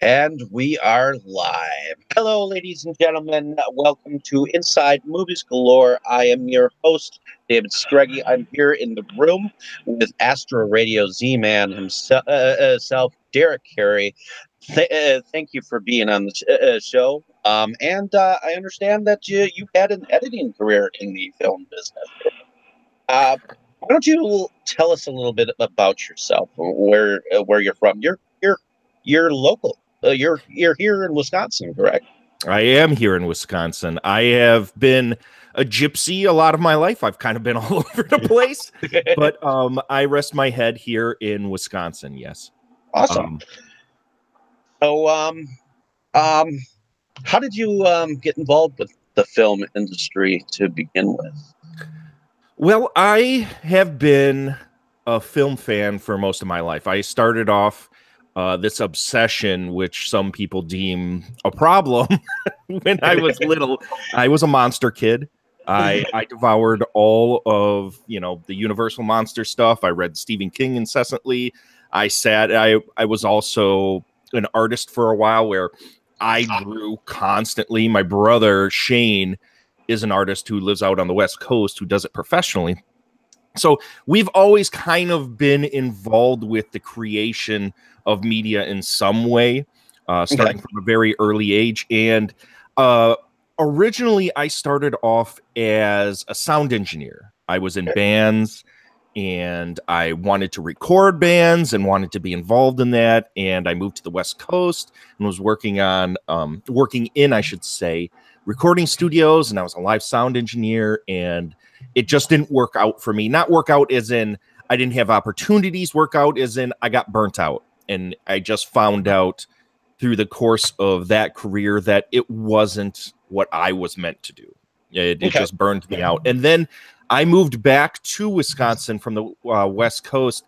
And we are live. Hello, ladies and gentlemen. Welcome to Inside Movies Galore. I am your host, David Screggy. I'm here in the room with Astro Radio Z-Man himself, Derrick Carey. Thank you for being on the show. I understand that you've had an editing career in the film business. Why don't you tell us a little bit about yourself, where you're from? You're local. You're here in Wisconsin, correct? I am here in Wisconsin. I have been a gypsy a lot of my life. I've kind of been all over the place, but I rest my head here in Wisconsin. Yes. Awesome. How did you get involved with the film industry to begin with? Well, I have been a film fan for most of my life. I started off this obsession, which some people deem a problem, when I was little. I was a monster kid. I devoured all of the Universal monster stuff. I read Stephen King incessantly. I was also an artist for a while where I drew constantly. My brother Shaun is an artist who lives out on the West Coast who does it professionally. So we've always kind of been involved with the creation of media in some way, starting from a very early age. And originally, I started off as a sound engineer. I was in bands, and I wanted to record bands and wanted to be involved in that. And I moved to the West Coast and was working in, I should say, recording studios. And I was a live sound engineer, and it just didn't work out for me. Not work out as in I didn't have opportunities, work out as in I got burnt out. And I just found out through the course of that career that it wasn't what I was meant to do. It just burned me out. And then I moved back to Wisconsin from the West Coast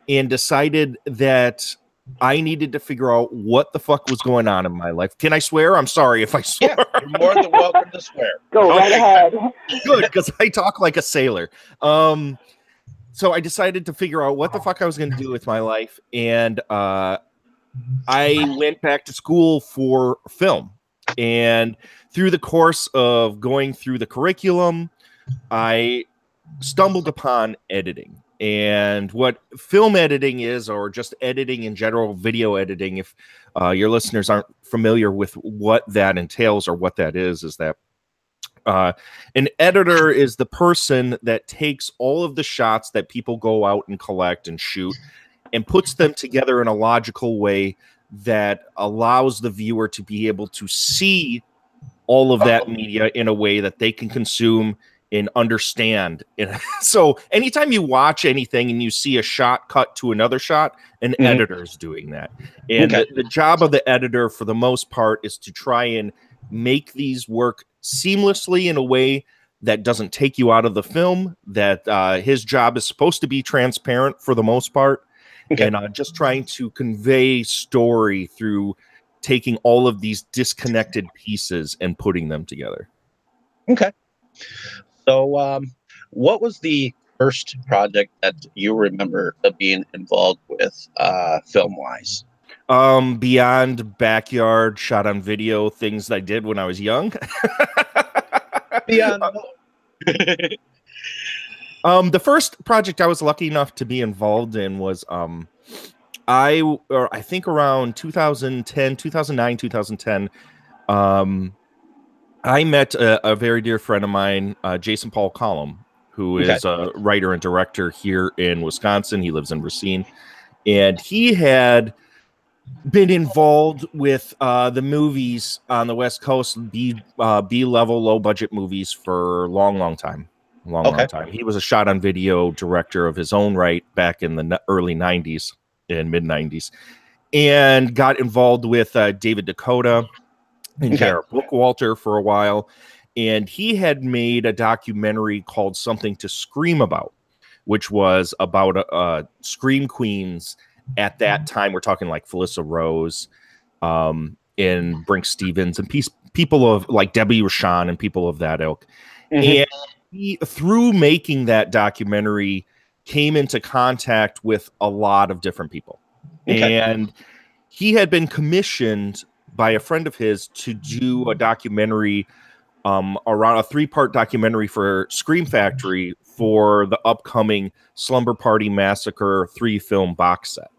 and decided that I needed to figure out what the fuck was going on in my life. Can I swear? I'm sorry if I swear. Yeah, you're more than welcome to swear. Go right ahead. Good, because I talk like a sailor. So I decided to figure out what the fuck I was going to do with my life. And I went back to school for film. And through the course of going through the curriculum, I stumbled upon editing. And what film editing is, or just editing in general, video editing, if your listeners aren't familiar with what that entails or what that is that an editor is the person that takes all of the shots that people go out and collect and shoot and puts them together in a logical way that allows the viewer to be able to see all of that media in a way that they can consume and understand. So anytime you watch anything and you see a shot cut to another shot, an editor is doing that. And the job of the editor, for the most part, is to try and make these work seamlessly in a way that doesn't take you out of the film, that his job is supposed to be transparent for the most part, and just trying to convey story through taking all of these disconnected pieces and putting them together. Okay. So what was the first project that you remember being involved with film-wise? Beyond backyard shot on video things that I did when I was young. Beyond. The first project I was lucky enough to be involved in was I think around 2010, 2009, 2010. I met a very dear friend of mine, Jason Paul Collum, who is a writer and director here in Wisconsin. He lives in Racine, and he had been involved with the movies on the West Coast, B-level, low-budget movies for a long time. Long time. He was a shot on video director of his own right back in the early 90s and mid 90s, and got involved with David Dakota and Jared Bookwalter for a while. And he had made a documentary called Something to Scream About, which was about scream queens at that time. We're talking like Felissa Rose and Brink Stevens and people of like Debbie Rochon and people of that ilk. And he, through making that documentary, came into contact with a lot of different people. And he had been commissioned by a friend of his to do a documentary, around a 3-part documentary for Scream Factory for the upcoming Slumber Party Massacre 3-film box set.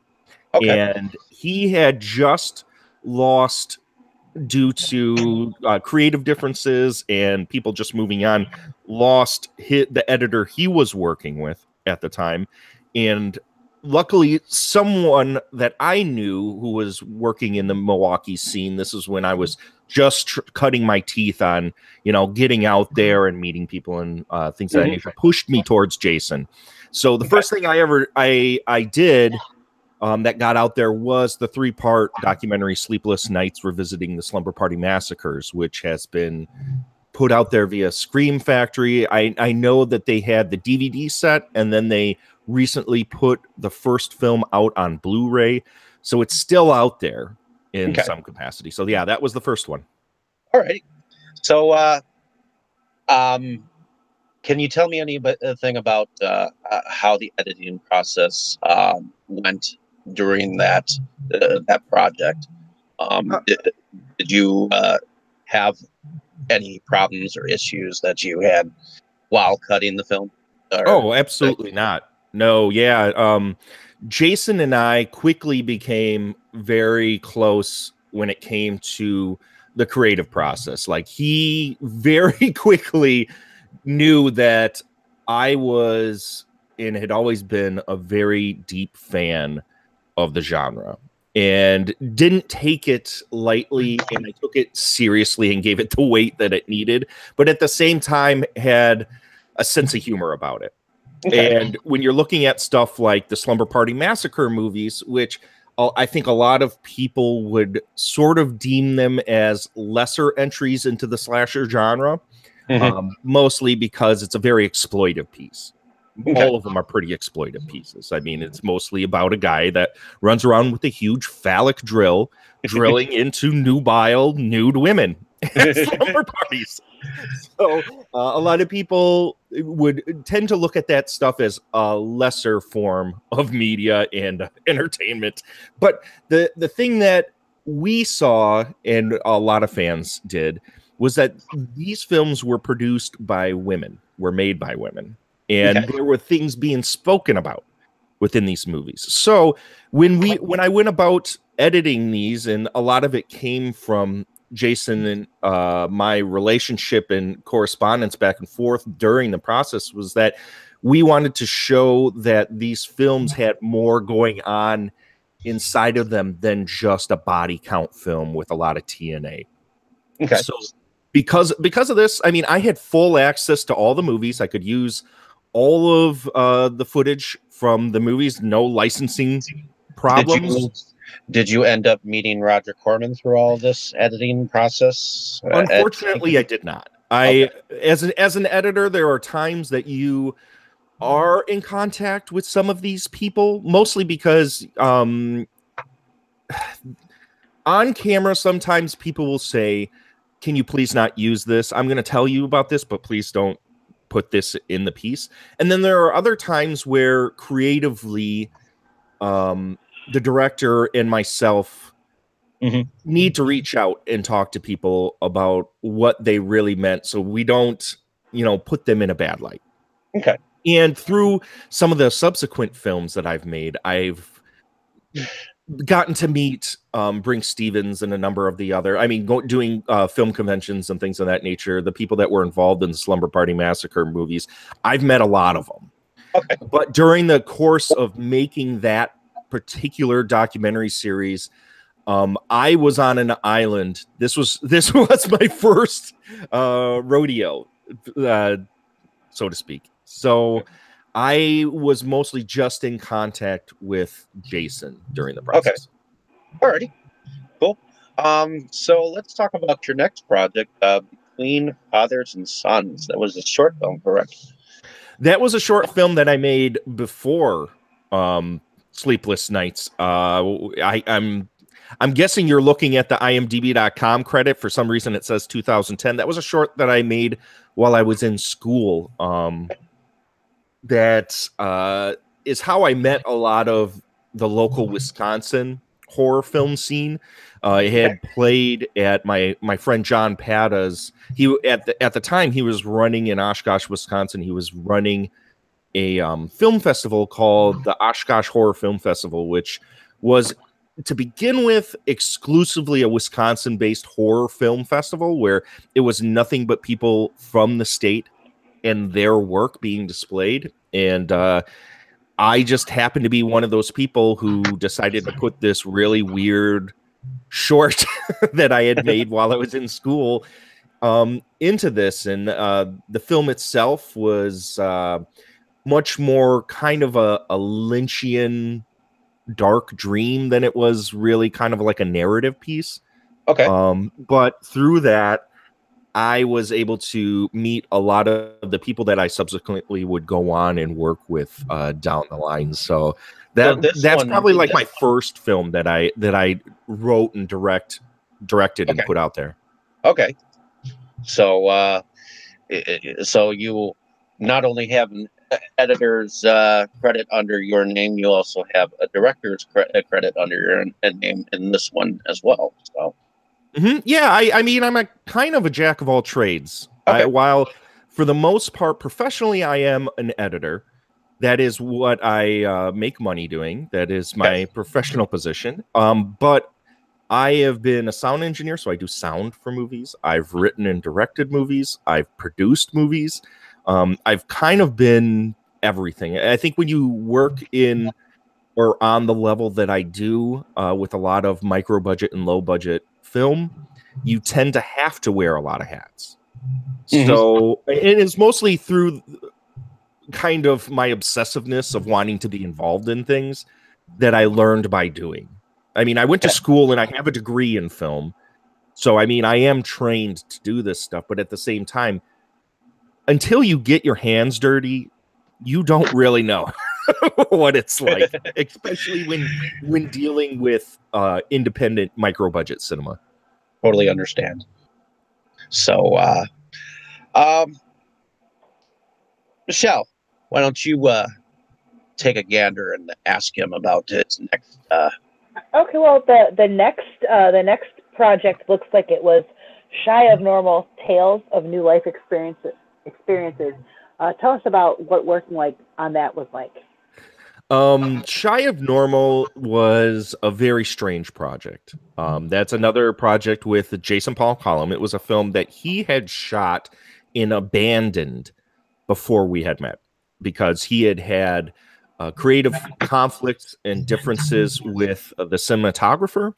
Okay. And he had just lost, due to creative differences and people just moving on, lost the editor he was working with at the time. And luckily, someone that I knew who was working in the Milwaukee scene, this is when I was just cutting my teeth on, getting out there and meeting people and things of that nature, pushed me towards Jason. So the first thing I did that got out there was the 3-part documentary Sleepless Nights Revisiting the Slumber Party Massacres, which has been put out there via Scream Factory. I know that they had the DVD set, and then they recently put the first film out on Blu-ray, so it's still out there in some capacity. So yeah, that was the first one. All right. So can you tell me anything about how the editing process went during that project? Did you have any problems or issues that you had while cutting the film? Oh, absolutely not. No, yeah. Jason and I quickly became very close when it came to the creative process. Like, he very quickly knew that I was and had always been a very deep fan of the genre and didn't take it lightly, and I took it seriously and gave it the weight that it needed, but at the same time had a sense of humor about it. Okay. And when you're looking at stuff like the Slumber Party Massacre movies, which I think a lot of people would sort of deem them as lesser entries into the slasher genre, mostly because it's a very exploitive piece. Okay. All of them are pretty exploitive pieces. I mean, it's mostly about a guy that runs around with a huge phallic drill, drilling into nubile nude women at slumber parties. So a lot of people would tend to look at that stuff as a lesser form of media and entertainment. But the thing that we saw, and a lot of fans did, was that these films were produced by women, were made by women. And there were things being spoken about within these movies. So when I went about editing these, and a lot of it came from Jason and my relationship and correspondence back and forth during the process, was that we wanted to show that these films had more going on inside of them than just a body count film with a lot of TNA. Okay. So because of this, I mean, I had full access to all the movies. I could use all of the footage from the movies, no licensing problems. Did you end up meeting Roger Corman through all this editing process? Unfortunately, I did not. As an editor, there are times that you are in contact with some of these people, mostly because on camera, sometimes people will say, "Can you please not use this? I'm going to tell you about this, but please don't put this in the piece." And then there are other times where creatively the director and myself need to reach out and talk to people about what they really meant, so we don't put them in a bad light. Okay. And through some of the subsequent films that I've made, I've gotten to meet Brink Stevens and a number of the other, doing film conventions and things of that nature, the people that were involved in the Slumber Party Massacre movies. I've met a lot of them. Okay. But during the course of making that particular documentary series, I was on an island. This was my first rodeo, so to speak. So I was mostly just in contact with Jason during the process. Okay. Alrighty. Cool. So let's talk about your next project, Between Fathers and Sons. That was a short film, correct? That was a short film that I made before Sleepless Nights. I'm guessing you're looking at the IMDb.com credit. For some reason, it says 2010. That was a short that I made while I was in school. That is how I met a lot of the local Wisconsin horror film scene. It had played at my friend John Pata's. He at the time he was running in Oshkosh, Wisconsin. He was running a film festival called the Oshkosh Horror Film Festival, which was, to begin with, exclusively a Wisconsin-based horror film festival where it was nothing but people from the state and their work being displayed. And I just happened to be one of those people who decided to put this really weird short that I had made while I was in school into this. And the film itself was much more kind of a Lynchian dark dream than it was really kind of like a narrative piece. Okay. But through that, I was able to meet a lot of the people that I subsequently would go on and work with down the line. So that's probably like my first film that I wrote and directed and put out there. Okay. So so you not only have an editor's credit under your name, you also have a director's credit under your name in this one as well. So. Yeah, I mean, I'm a kind of a jack of all trades. Okay. While for the most part, professionally, I am an editor. That is what I make money doing. That is my professional position. But I have been a sound engineer, so I do sound for movies. I've written and directed movies. I've produced movies. I've kind of been everything. I think when you work in or on the level that I do with a lot of micro budget and low budget film, you tend to have to wear a lot of hats. So it is mostly through kind of my obsessiveness of wanting to be involved in things that I learned by doing. I mean, I went to school and I have a degree in film. So, I mean, I am trained to do this stuff, but at the same time, until you get your hands dirty, you don't really know what it's like, especially when dealing with independent micro budget cinema. Totally understand. So, Michelle, why don't you take a gander and ask him about his next? Okay, well, the next project looks like it was Shy of Normal: Tales of New Life Experiences. Tell us about what working like on that was like. Shy of Normal was a very strange project. That's another project with Jason Paul Collum. It was a film that he had shot and abandoned before we had met because he had creative conflicts and differences with the cinematographer,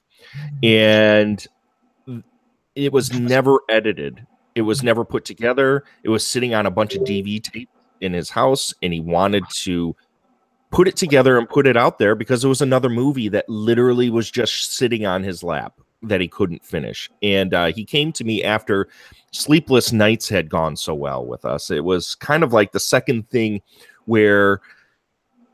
and it was never edited. It was never put together. It was sitting on a bunch of DV tape in his house, and he wanted to put it together and put it out there because it was another movie that literally was just sitting on his lap that he couldn't finish. And he came to me after Sleepless Nights had gone so well with us. It was kind of like the second thing where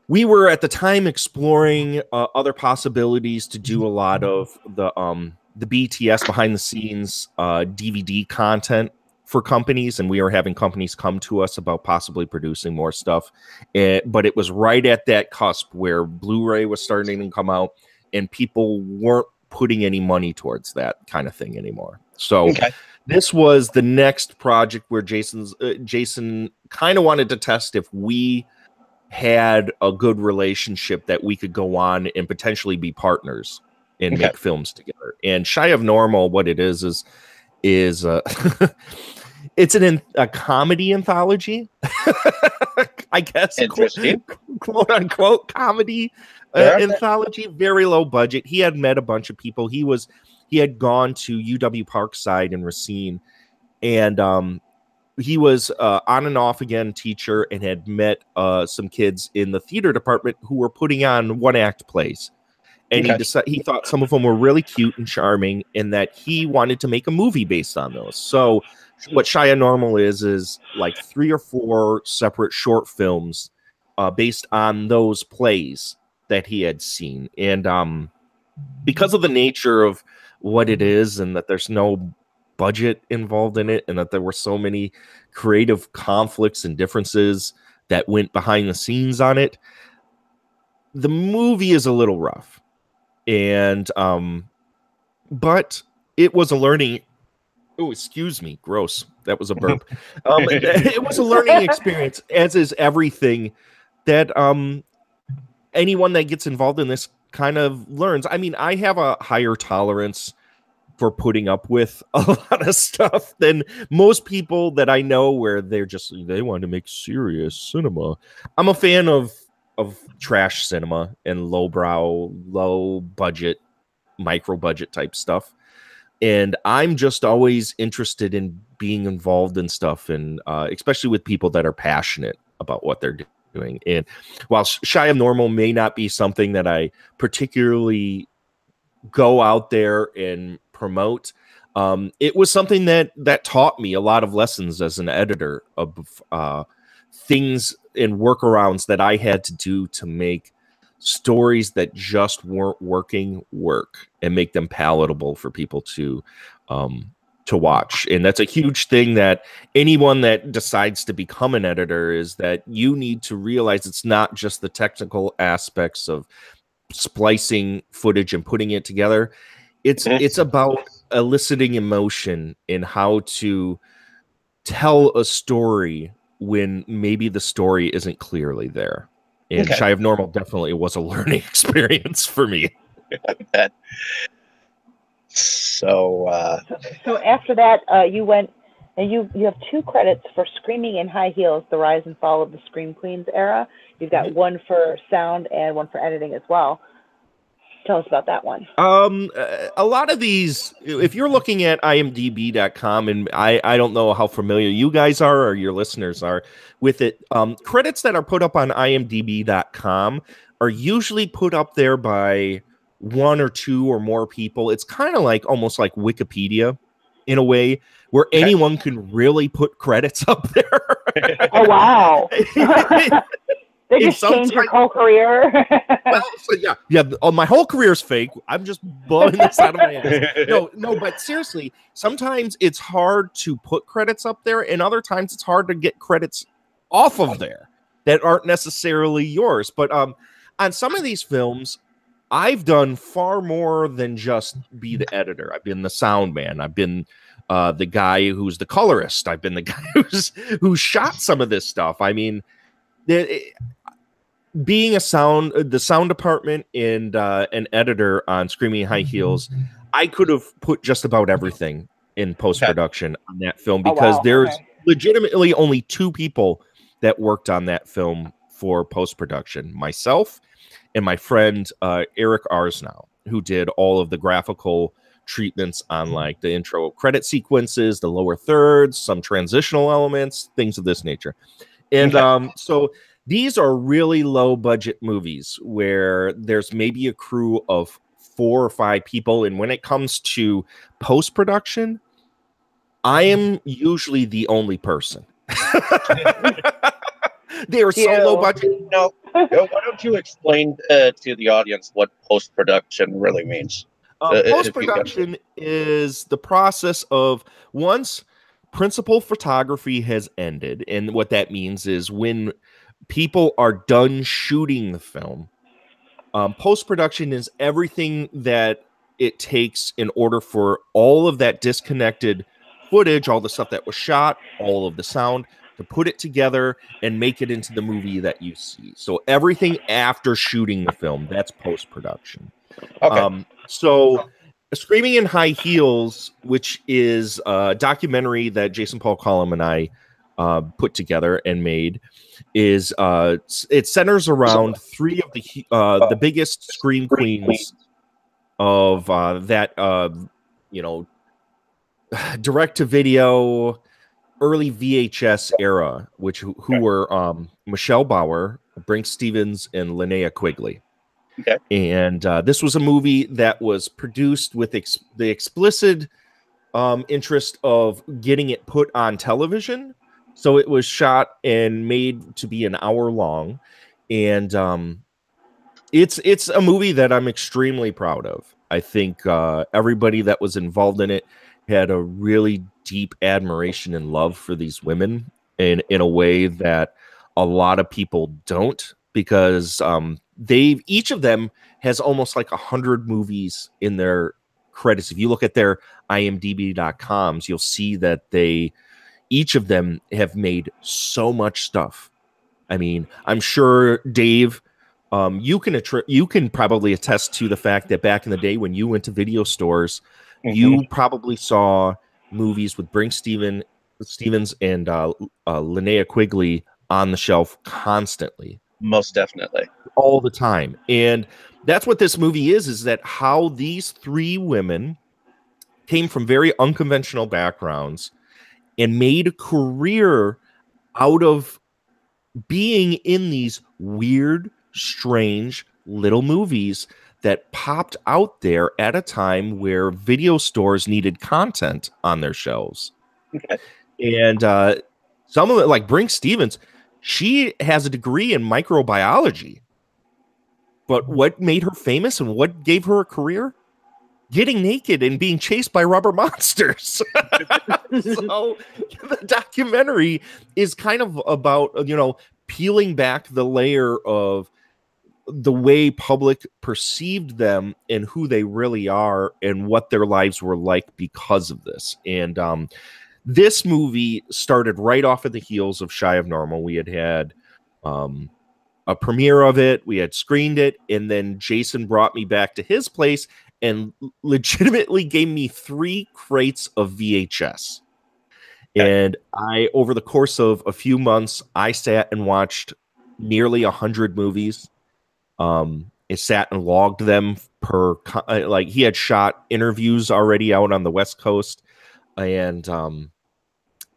we were at the time exploring other possibilities to do a lot of the BTS behind the scenes DVD content for companies, and we were having companies come to us about possibly producing more stuff. But it was right at that cusp where Blu-ray was starting to come out, and people weren't putting any money towards that kind of thing anymore. So this was the next project where Jason kind of wanted to test if we had a good relationship that we could go on and potentially be partners and make films together. And Shy of Normal, what it is it's a comedy anthology, I guess. Interesting. Quote unquote comedy anthology, very low budget. He had met a bunch of people. He had gone to UW Parkside in Racine, and he was on and off again teacher and had met some kids in the theater department who were putting on one-act plays. And he thought some of them were really cute and charming, and that he wanted to make a movie based on those. So what Shy of Normal is like 3 or 4 separate short films based on those plays that he had seen. And because of the nature of what it is, and that there's no budget involved in it, and that there were so many creative conflicts and differences that went behind the scenes on it, the movie is a little rough. And but it was a learning. Oh, excuse me, gross. That was a burp. It was a learning experience, as is everything that anyone that gets involved in this kind of learns. I mean, I have a higher tolerance for putting up with a lot of stuff than most people that I know, where they want to make serious cinema. I'm a fan of trash cinema and lowbrow, low budget, micro budget type stuff. And I'm just always interested in being involved in stuff, and especially with people that are passionate about what they're doing. And while Shy of Normal may not be something that I particularly go out there and promote, it was something that taught me a lot of lessons as an editor of things and workarounds that I had to do to make stories that just weren't working work and make them palatable for people to watch. And that's a huge thing that anyone that decides to become an editor, is that you need to realize it's not just the technical aspects of splicing footage and putting it together. It's about eliciting emotion and how to tell a story when maybe the story isn't clearly there. And Shy of Normal definitely was a learning experience for me. So after that, you went, and you have 2 credits for Screaming in High Heels: The Rise and Fall of the Scream Queens Era. You've got one for sound and one for editing as well. Tell us about that one. A lot of these, if you're looking at imdb.com, and I don't know how familiar you guys are or your listeners are with it, credits that are put up on imdb.com are usually put up there by 1 or 2 or more people. It's kind of like almost like Wikipedia in a way, where anyone can really put credits up there. Oh, wow. They just changed your whole career. Well, so yeah. My whole career is fake. I'm just blowing this out of my ass. No, but seriously, sometimes it's hard to put credits up there, and other times it's hard to get credits off of there that aren't necessarily yours. But on some of these films, I've done far more than just be the editor. I've been the sound man. I've been the guy who's the colorist. I've been the guy who shot some of this stuff. I mean, being the sound department and an editor on Screaming High Heels, I could have put just about everything in post-production on that film, because there's legitimately only 2 people that worked on that film for post-production: myself and my friend Eric Arsnow, who did all of the graphical treatments on like the intro credit sequences, the lower thirds, some transitional elements, things of this nature. And so these are really low budget movies where there's maybe a crew of 4 or 5 people. And when it comes to post-production, I am usually the only person. They are so low budget. No, why don't you explain to the audience what post-production really means? Post-production is the process of, once principal photography has ended, and what that means is when people are done shooting the film, post-production is everything that it takes in order for all of that disconnected footage, all the stuff that was shot, all of the sound, to put it together and make it into the movie that you see. So everything after shooting the film, that's post-production. So Screaming in High Heels, which is a documentary that Jason Paul Collum and I put together and made, is it centers around 3 of the biggest scream queens of that direct to video early VHS era, who were Michelle Bauer, Brink Stevens, and Linnea Quigley. Okay. And this was a movie that was produced with the explicit interest of getting it put on television. So it was shot and made to be an hour long. And it's a movie that I'm extremely proud of. I think everybody that was involved in it had a really deep admiration and love for these women in a way that a lot of people don't. because they've each of them has almost like 100 movies in their credits. If you look at their imdb.coms, you'll see that each of them have made so much stuff. I mean, I'm sure, Dave, you can probably attest to the fact that back in the day when you went to video stores, you probably saw movies with Stevens and Linnea Quigley on the shelf constantly. Most definitely. All the time. And that's what this movie is that how these three women came from very unconventional backgrounds and made a career out of being in these weird, strange little movies that popped out there at a time where video stores needed content on their shelves. Okay. And some of it, like Brinke Stevens, she has a degree in microbiology. But what made her famous and what gave her a career? Getting naked and being chased by rubber monsters. So the documentary is kind of about, peeling back the layer of the way public perceived them and who they really are and what their lives were like because of this. And this movie started right off of the heels of Shy of Normal. We had a premiere of it. We had screened it. And then Jason brought me back to his place and legitimately gave me 3 crates of VHS. And over the course of a few months, I sat and watched nearly 100 movies. I sat and logged them he had shot interviews already out on the West Coast and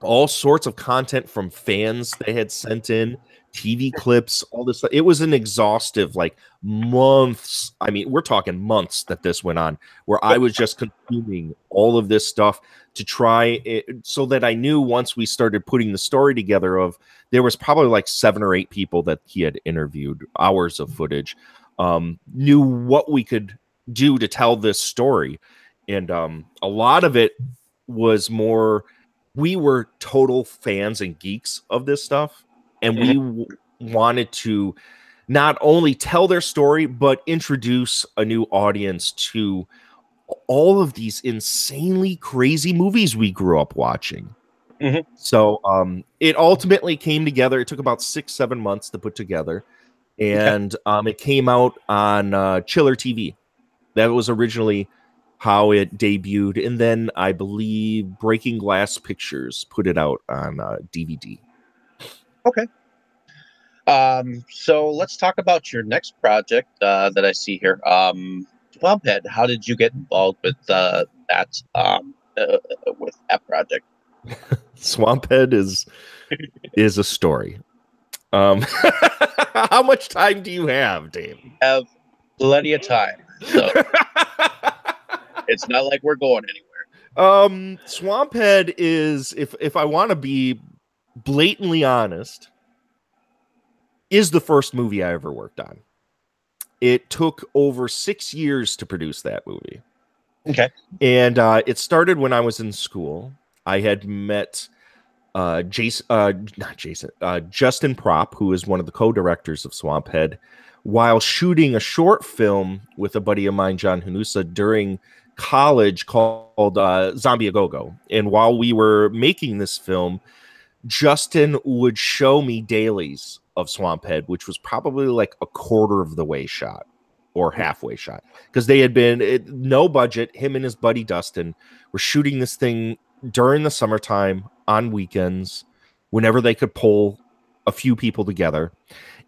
all sorts of content from fans they had sent in, TV clips, all this stuff. It was an exhaustive, months. I mean, we're talking months that this went on, where I was just consuming all of this stuff to try it, so that I knew once we started putting the story together there was probably 7 or 8 people that he had interviewed, hours of footage, knew what we could do to tell this story. And a lot of it was more, we were total fans and geeks of this stuff. And we wanted to not only tell their story, but introduce a new audience to all of these insanely crazy movies we grew up watching. So it ultimately came together. It took about 6-7 months to put together. And it came out on Chiller TV. That was originally how it debuted. And then I believe Breaking Glass Pictures put it out on DVD. Okay. So let's talk about your next project that I see here. Swamphead, how did you get involved with that project? Swamphead is a story. How much time do you have, Dave? I have plenty of time. So it's not like we're going anywhere. Swamphead is, if I want to be blatantly honest, is the first movie I ever worked on. It took over 6 years to produce that movie. Okay. And it started when I was in school. I had met Justin Prop, who is one of the co-directors of Swamphead, while shooting a short film with a buddy of mine, John Hanusa, during college called Zombie A Go-Go. And while we were making this film, Justin would show me dailies of Swamphead, which was probably a quarter of the way shot or halfway shot, because they had been no budget. Him and his buddy Dustin were shooting this thing during the summertime on weekends, whenever they could pull a few people together.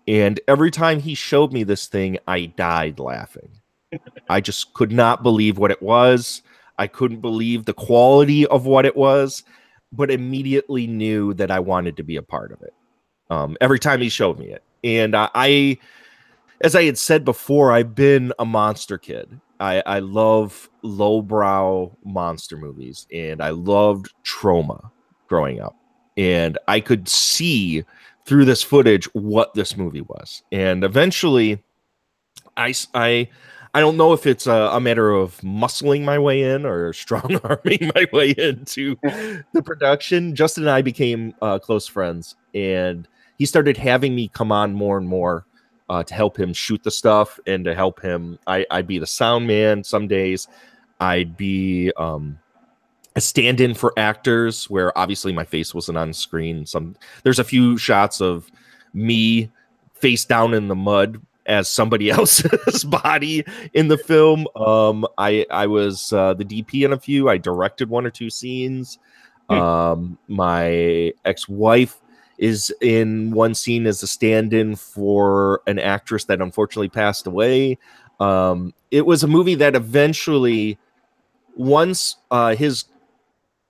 And every time he showed me this thing, I died laughing. I just could not believe what it was. I couldn't believe the quality of what it was, but immediately knew that I wanted to be a part of it. Every time he showed me it. And I, as I had said before, I've been a monster kid. I love lowbrow monster movies, and I loved trauma growing up. And I could see through this footage what this movie was. And eventually, I don't know if it's a matter of muscling my way in or strong arming my way into the production. Justin and I became close friends, and he started having me come on more and more to help him shoot the stuff and to help him. I'd be the sound man some days. I'd be a stand-in for actors where obviously my face wasn't on screen. There's a few shots of me face down in the mud as somebody else's body in the film. I was the DP in a few. I directed one or two scenes. My ex-wife is in one scene as a stand-in for an actress that unfortunately passed away. It was a movie that eventually, once his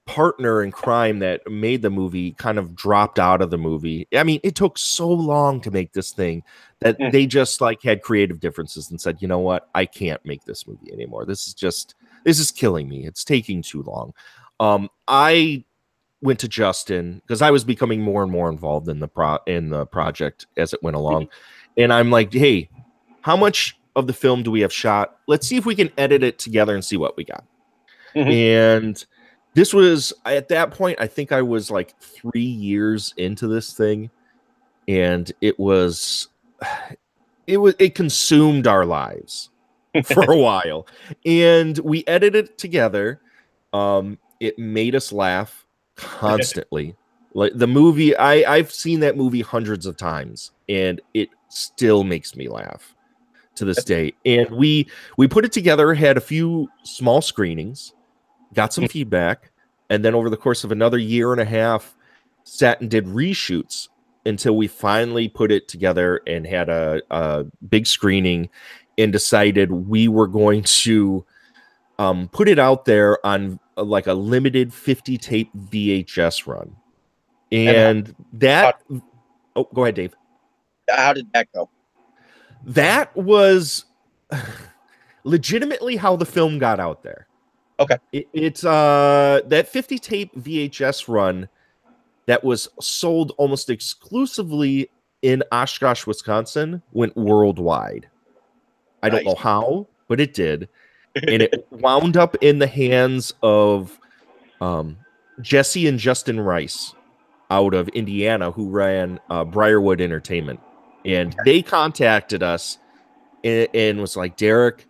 partner in crime that made the movie kind of dropped out of the movie. I mean, it took so long to make this thing that they just like had creative differences and said, you know what, I can't make this movie anymore. This is killing me. It's taking too long. I went to Justin because I was becoming more and more involved in the project as it went along. And I'm like, hey, how much of the film do we have shot? Let's see if we can edit it together and see what we got. And this was, at that point, I think I was like 3 years into this thing, and it consumed our lives for a while. And we edited it together. It made us laugh constantly. Like the movie, I've seen that movie hundreds of times, and it still makes me laugh to this day. And we put it together, had a few small screenings, got some feedback, and then over the course of another year and a half, sat and did reshoots until we finally put it together and had a big screening and decided we were going to put it out there on like a limited 50 tape VHS run. And that... Oh, go ahead, Dave. How did that go? That was legitimately how the film got out there. Okay. It's that 50 tape VHS run that was sold almost exclusively in Oshkosh, Wisconsin, went worldwide. I don't know how, but it did. And it wound up in the hands of Jesse and Justin Rice out of Indiana, who ran Briarwood Entertainment. And they contacted us and was like, Derrick,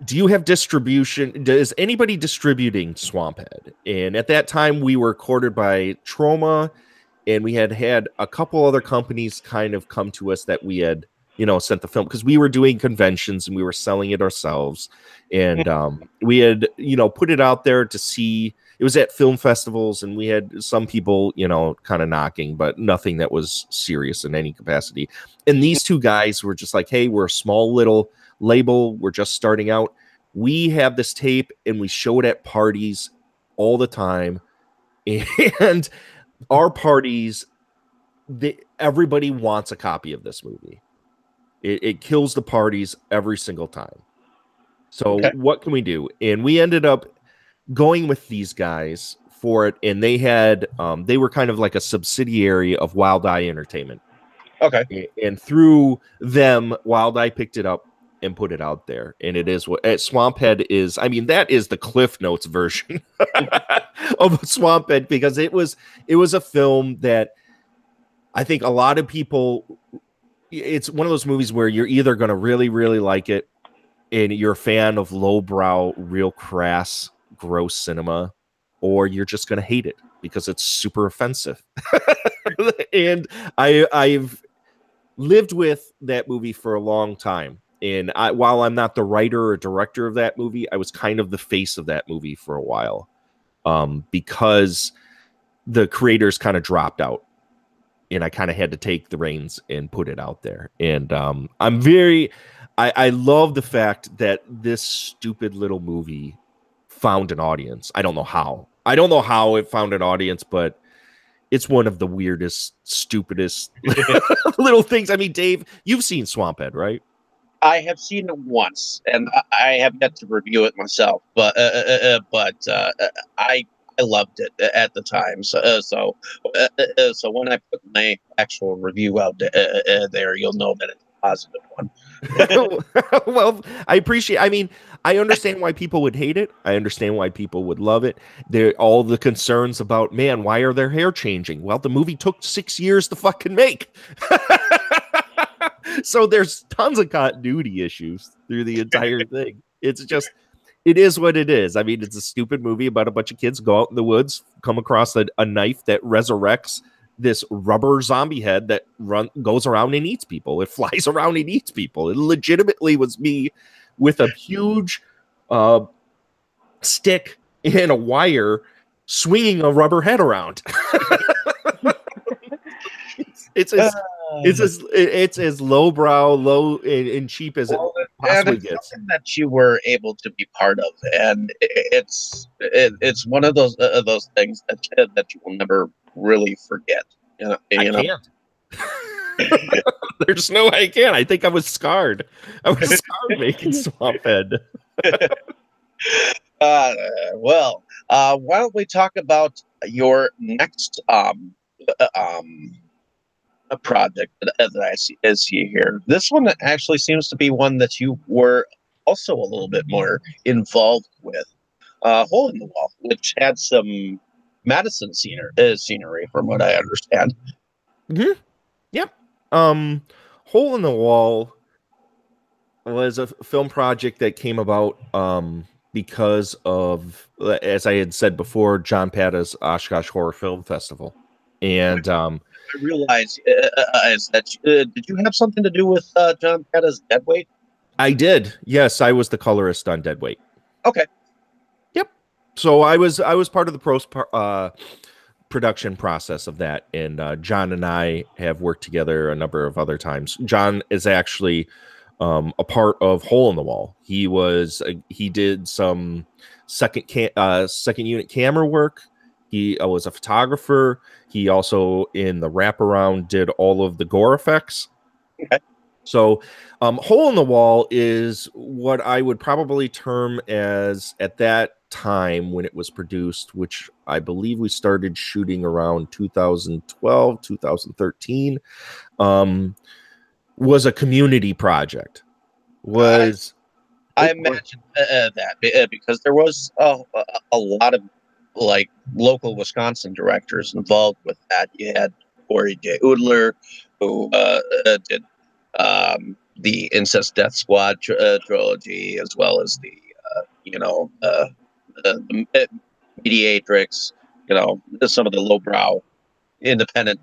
do you have distribution? Is anybody distributing Swamphead? And at that time, we were courted by Troma, and we had a couple other companies kind of come to us that we had, sent the film, because we were doing conventions and we were selling it ourselves. And we had, put it out there to see. It was at film festivals, and we had some people, kind of knocking, but nothing that was serious in any capacity. And these two guys were just like, hey, we're a small little label, we're just starting out, we have this tape and we show it at parties all the time, and our parties, everybody wants a copy of this movie. It kills the parties every single time. So what can we do? And we ended up going with these guys for it, and they had they were kind of like a subsidiary of Wild Eye Entertainment. And through them, Wild Eye picked it up and put it out there, and it is what Swamphead is. I mean, that is the Cliff Notes version of Swamphead, because it was a film that I think a lot of people. It's one of those movies where you're either going to really, really like it, and you're a fan of lowbrow, real crass, gross cinema, or you're just going to hate it because it's super offensive. And I've lived with that movie for a long time. And while I'm not the writer or director of that movie, I was kind of the face of that movie for a while, because the creators kind of dropped out, and I kind of had to take the reins and put it out there. And I love the fact that this stupid little movie found an audience. I don't know how it found an audience, but it's one of the weirdest, stupidest little things. I mean, Dave, you've seen Swamphead, right? I have seen it once, and I have yet to review it myself. But I loved it at the time. So when I put my actual review out there, you'll know that it's a positive one. Well, I appreciate. I mean, I understand why people would hate it. I understand why people would love it. There, all the concerns about, man, why are their hair changing? Well, the movie took 6 years to fucking make. So there's tons of continuity issues through the entire thing. It's just, it is what it is. I mean, it's a stupid movie about a bunch of kids go out in the woods, come across a knife that resurrects this rubber zombie head that goes around and eats people. It flies around and eats people. It legitimately was me with a huge stick and a wire swinging a rubber head around. it's as lowbrow, low and cheap as it possibly gets. That you were able to be part of, and it's one of those things that you will never really forget. I can't. There's no way I can. I think I was scarred. I was scarred making Swamp Head. Well, why don't we talk about your next a project that I see here. This one actually seems to be one that you were also a little bit more involved with. Hole in the Wall, which had some Madison scenery, from what I understand. Mm-hmm. Yep. Hole in the Wall was a film project that came about because of, as I had said before, John Pata's Oshkosh Horror Film Festival. And I realize that did you have something to do with John Pata's Deadweight? I did. Yes, I was the colorist on Deadweight. Okay. Yep. So I was part of the production process of that, and John and I have worked together a number of other times. John is actually a part of Hole in the Wall. He did some second unit camera work. He was a photographer. He also, in the wraparound, did all of the gore effects. Okay. So Hole in the Wall is what I would probably term as, at that time when it was produced, which I believe we started shooting around 2012, 2013, was a community project. I imagine that because there was a lot of like local Wisconsin directors involved with that. You had Corey J. Udler, who did the Incest Death Squad trilogy, as well as the Mediatrix, some of the lowbrow independent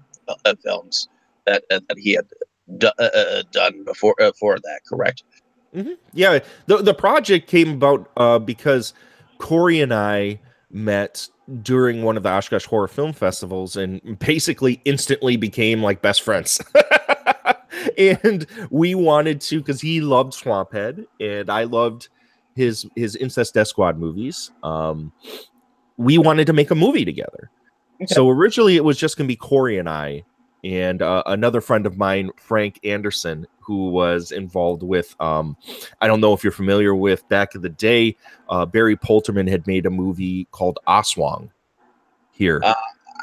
films that he had done before that. Correct? Mm-hmm. Yeah, the project came about because Corey and I met during one of the Oshkosh Horror Film Festivals and basically instantly became like best friends. And we wanted to, because he loved Swamp Head and I loved his Incest Death Squad movies. We wanted to make a movie together. Okay. So originally it was just going to be Corey and I and another friend of mine, Frank Anderson, who was involved with, I don't know if you're familiar with, back in the day, Barry Polterman had made a movie called Aswang here.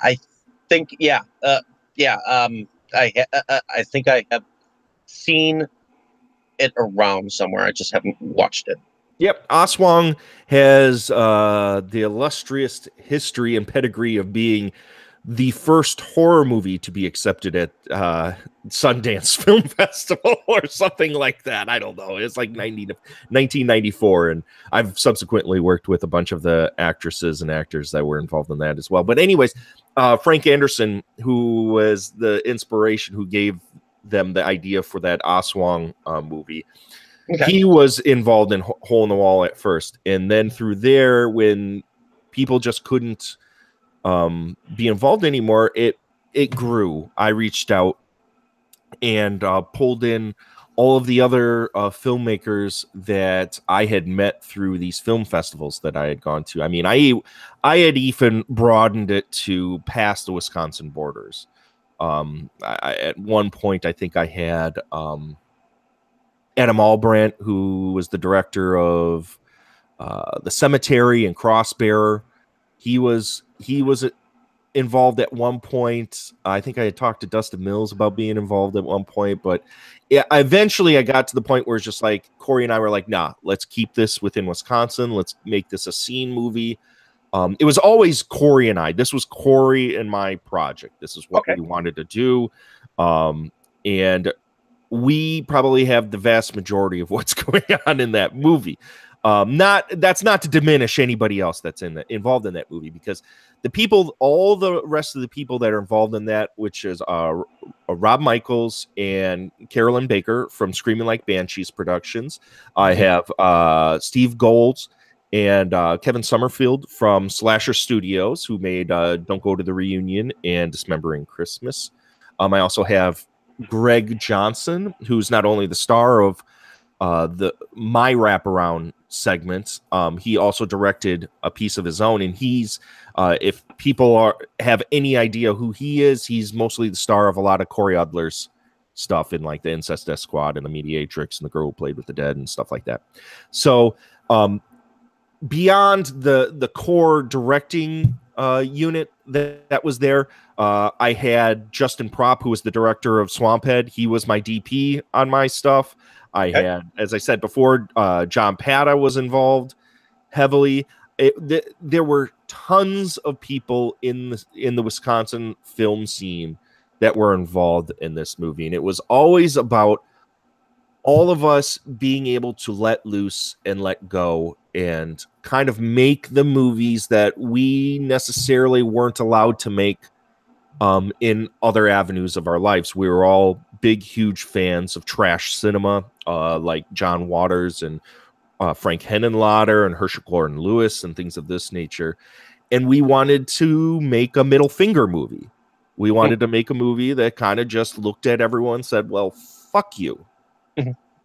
I think, yeah. I think I have seen it around somewhere. I just haven't watched it. Yep. Aswang has the illustrious history and pedigree of being the first horror movie to be accepted at Sundance Film Festival or something like that. I don't know. It's like 1994. And I've subsequently worked with a bunch of the actresses and actors that were involved in that as well. But anyways, Frank Anderson, who was the inspiration, who gave them the idea for that Aswang movie, okay. He was involved in Hole in the Wall at first. And then through there, when people just couldn't be involved anymore, it grew. I reached out and pulled in all of the other filmmakers that I had met through these film festivals that I had gone to. I mean, I had even broadened it to past the Wisconsin borders. At one point, I think I had Adam Albrandt, who was the director of The Cemetery and Crossbearer. He was involved at one point. I think I had talked to Dustin Mills about being involved at one point, but eventually I got to the point where it's just like Corey and I were like, nah, let's keep this within Wisconsin. Let's make this a scene movie. It was always Corey and I. This was Corey and my project. This is what we wanted to do. And we probably have the vast majority of what's going on in that movie. That's not to diminish anybody else that's involved in that movie, because the people, all the rest of the people that are involved in that, which is Rob Michaels and Carolyn Baker from Screaming Like Banshees Productions. I have Steve Golds and Kevin Summerfield from Slasher Studios, who made Don't Go to the Reunion and Dismembering Christmas. I also have Greg Johnson, who's not only the star of my wraparound segment, he also directed a piece of his own, and he's if people have any idea who he is, he's mostly the star of a lot of Corey Udler's stuff in like the Incest Death Squad and the Mediatrix and the Girl Who Played with the Dead and stuff like that. So beyond the core directing unit that was there, I had Justin Propp, who was the director of Swamphead. He was my DP on my stuff. I had, as I said before, John Pata was involved heavily. There were tons of people in the Wisconsin film scene that were involved in this movie, and it was always about all of us being able to let loose and let go and kind of make the movies that we necessarily weren't allowed to make in other avenues of our lives. We were all big, huge fans of trash cinema, like John Waters and Frank Henenlotter and Herschel Gordon Lewis and things of this nature. And we wanted to make a middle finger movie. We wanted to make a movie that kind of just looked at everyone and said, well, fuck you.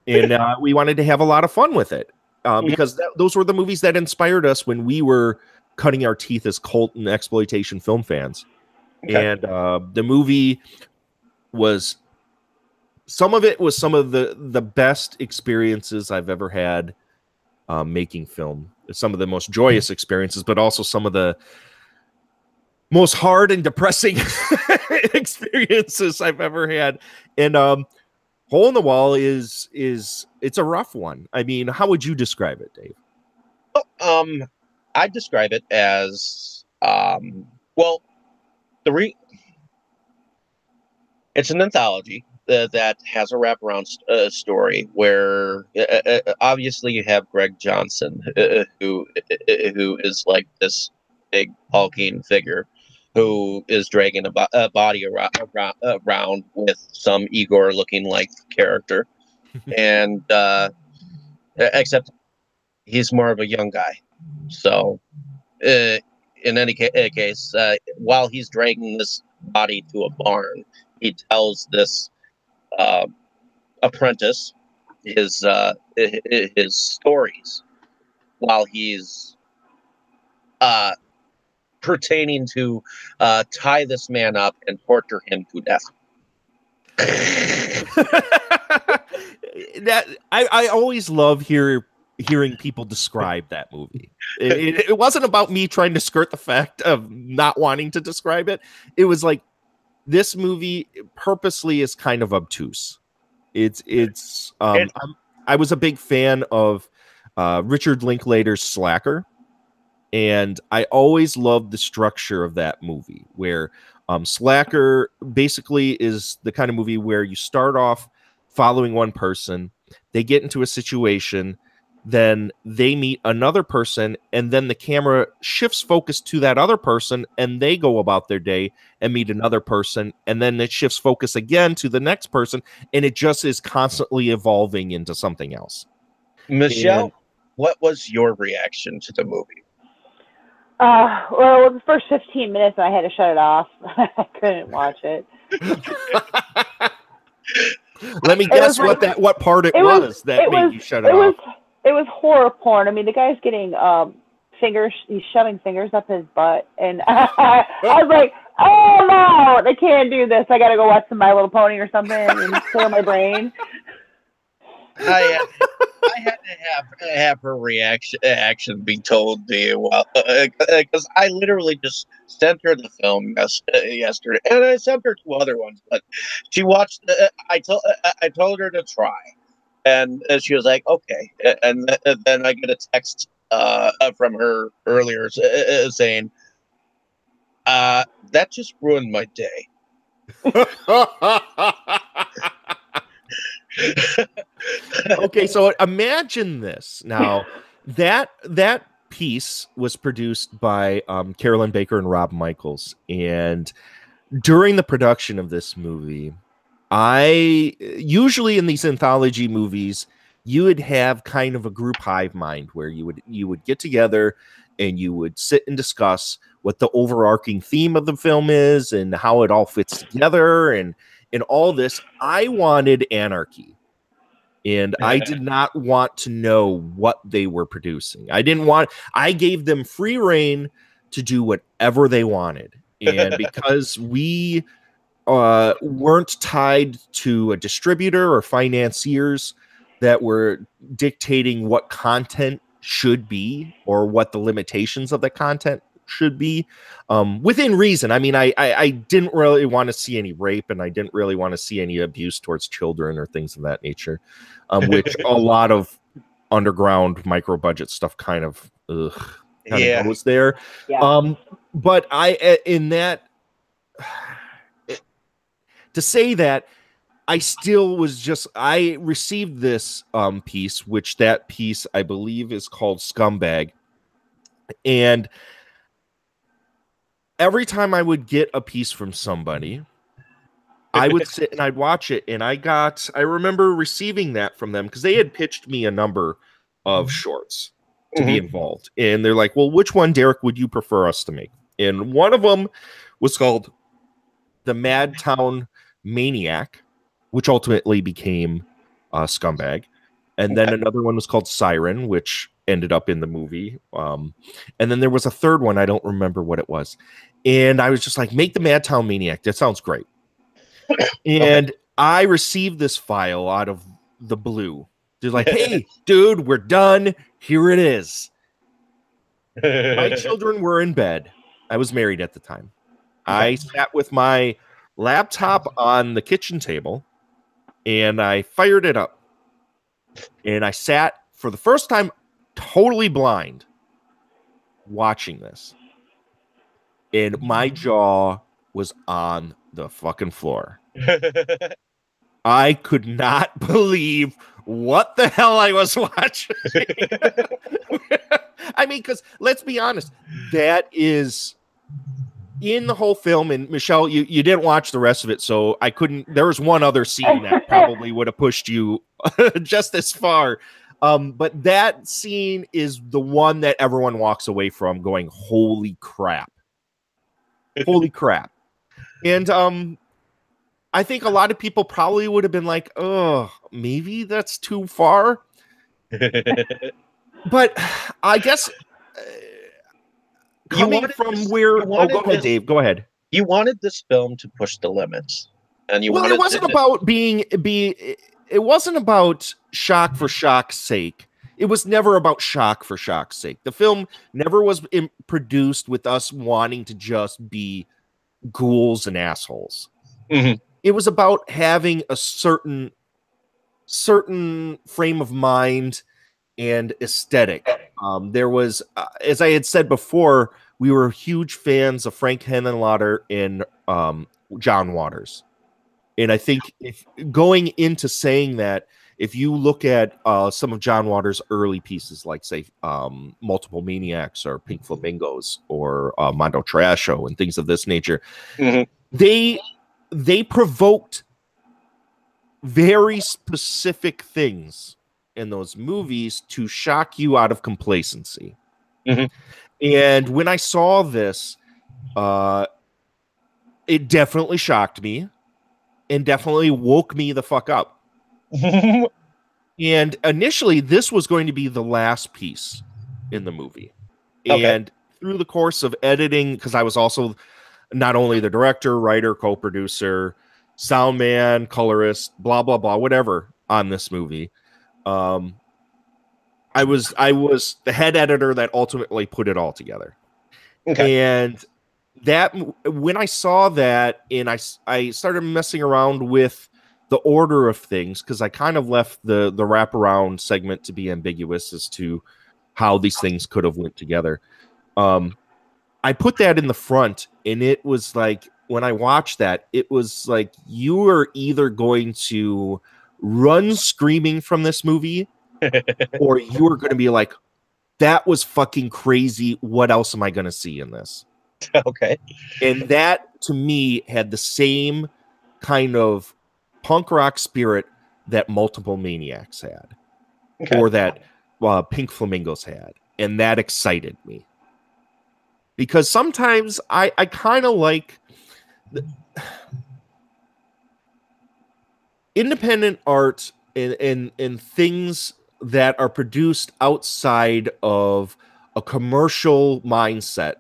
And we wanted to have a lot of fun with it, because those were the movies that inspired us when we were cutting our teeth as cult and exploitation film fans. And the movie was, some of it was some of the best experiences I've ever had making film. Some of the most joyous experiences, but also some of the most hard and depressing experiences I've ever had. And Hole in the Wall is it's a rough one. I mean, how would you describe it, Dave? I describe it as well. It's an anthology that has a wraparound story where obviously you have Greg Johnson, who is like this big hulking figure who is dragging a body around with some Igor looking like character, and except he's more of a young guy. So in any case, while he's dragging this body to a barn, he tells this apprentice his stories while he's pertaining to tie this man up and torture him to death. That I always love hearing people describe that movie. It wasn't about me trying to skirt the fact of not wanting to describe it. It was like, this movie purposely is kind of obtuse. I was a big fan of Richard Linklater's Slacker, and I always loved the structure of that movie, where Slacker basically is the kind of movie where you start off following one person, they get into a situation, then they meet another person, and then the camera shifts focus to that other person, and they go about their day and meet another person, and then it shifts focus again to the next person, and it just is constantly evolving into something else. Michelle, what was your reaction to the movie? Well, the first 15 minutes, I had to shut it off. I couldn't watch it. Let me guess what part it was that made you shut it off. It was horror porn. I mean, the guy's getting fingers. He's shoving fingers up his butt, and I was like, "Oh no, they can't do this. I gotta go watch some My Little Pony or something and clear my brain." I had to have her reaction be told to you, because I literally just sent her the film yesterday, and I sent her two other ones, but she watched. I told her to try. And she was like, okay. And then I get a text from her earlier saying, that just ruined my day. Okay, so imagine this. Now, that piece was produced by Carolyn Baker and Rob Michaels, and during the production of this movie, I usually in these anthology movies, you would have kind of a group hive mind where you would get together and you would sit and discuss what the overarching theme of the film is and how it all fits together and all this. I wanted anarchy. And I did not want to know what they were producing. I gave them free reign to do whatever they wanted. And because we weren't tied to a distributor or financiers that were dictating what content should be or what the limitations of the content should be, within reason. I mean, I didn't really want to see any rape, and I didn't really want to see any abuse towards children or things of that nature, which a lot of underground micro budget stuff kind of goes there. Yeah. But in that, to say that, I still was just, I received this piece, which that piece I believe is called Scumbag, and every time I would get a piece from somebody, I would sit and I'd watch it. And I remember receiving that from them because they had pitched me a number of shorts to be involved. And they're like, well, which one, Derrick, would you prefer us to make? And one of them was called The Madtown Maniac, which ultimately became Scumbag. And then another one was called Siren, which ended up in the movie. And then there was a third one. I don't remember what it was. And I was just like, make the Madtown Maniac. That sounds great. And I received this file out of the blue. They're like, hey, dude, we're done. Here it is. My children were in bed. I was married at the time. I sat with my laptop on the kitchen table and I fired it up. And I sat for the first time totally blind watching this. And my jaw was on the fucking floor. I could not believe what the hell I was watching. I mean, because let's be honest, that is in the whole film. And Michelle, you didn't watch the rest of it, so I couldn't. There was one other scene that probably would have pushed you just as far. But that scene is the one that everyone walks away from going, holy crap. Holy crap. And I think a lot of people probably would have been like, oh, maybe that's too far. But I guess coming from where... Oh, go ahead, Dave. Go ahead. You wanted this film to push the limits. And you it wasn't about it wasn't about shock for shock's sake. It was never about shock for shock's sake. The film never was produced with us wanting to just be ghouls and assholes. It was about having a certain frame of mind and aesthetic. There was, as I had said before, we were huge fans of Frank Henenlotter and John Waters. And I think if going into saying that, if you look at some of John Waters' early pieces, like say Multiple Maniacs or Pink Flamingos or Mondo Trasho and things of this nature, they provoked very specific things in those movies to shock you out of complacency. And when I saw this, it definitely shocked me and definitely woke me the fuck up. And initially, this was going to be the last piece in the movie. And through the course of editing, because I was also not only the director, writer, co-producer, sound man, colorist, blah, blah, blah, whatever on this movie. I was the head editor that ultimately put it all together. And that when I saw that and I started messing around with the order of things, because I kind of left the wraparound segment to be ambiguous as to how these things could have went together. I put that in the front, and it was like, when I watched that, it was like you were either going to run screaming from this movie, or you are going to be like, that was fucking crazy. What else am I going to see in this? Okay. And that, to me, had the same kind of punk rock spirit that Multiple Maniacs had, or that Pink Flamingos had. And that excited me. Because sometimes I kind of like independent art and things that are produced outside of a commercial mindset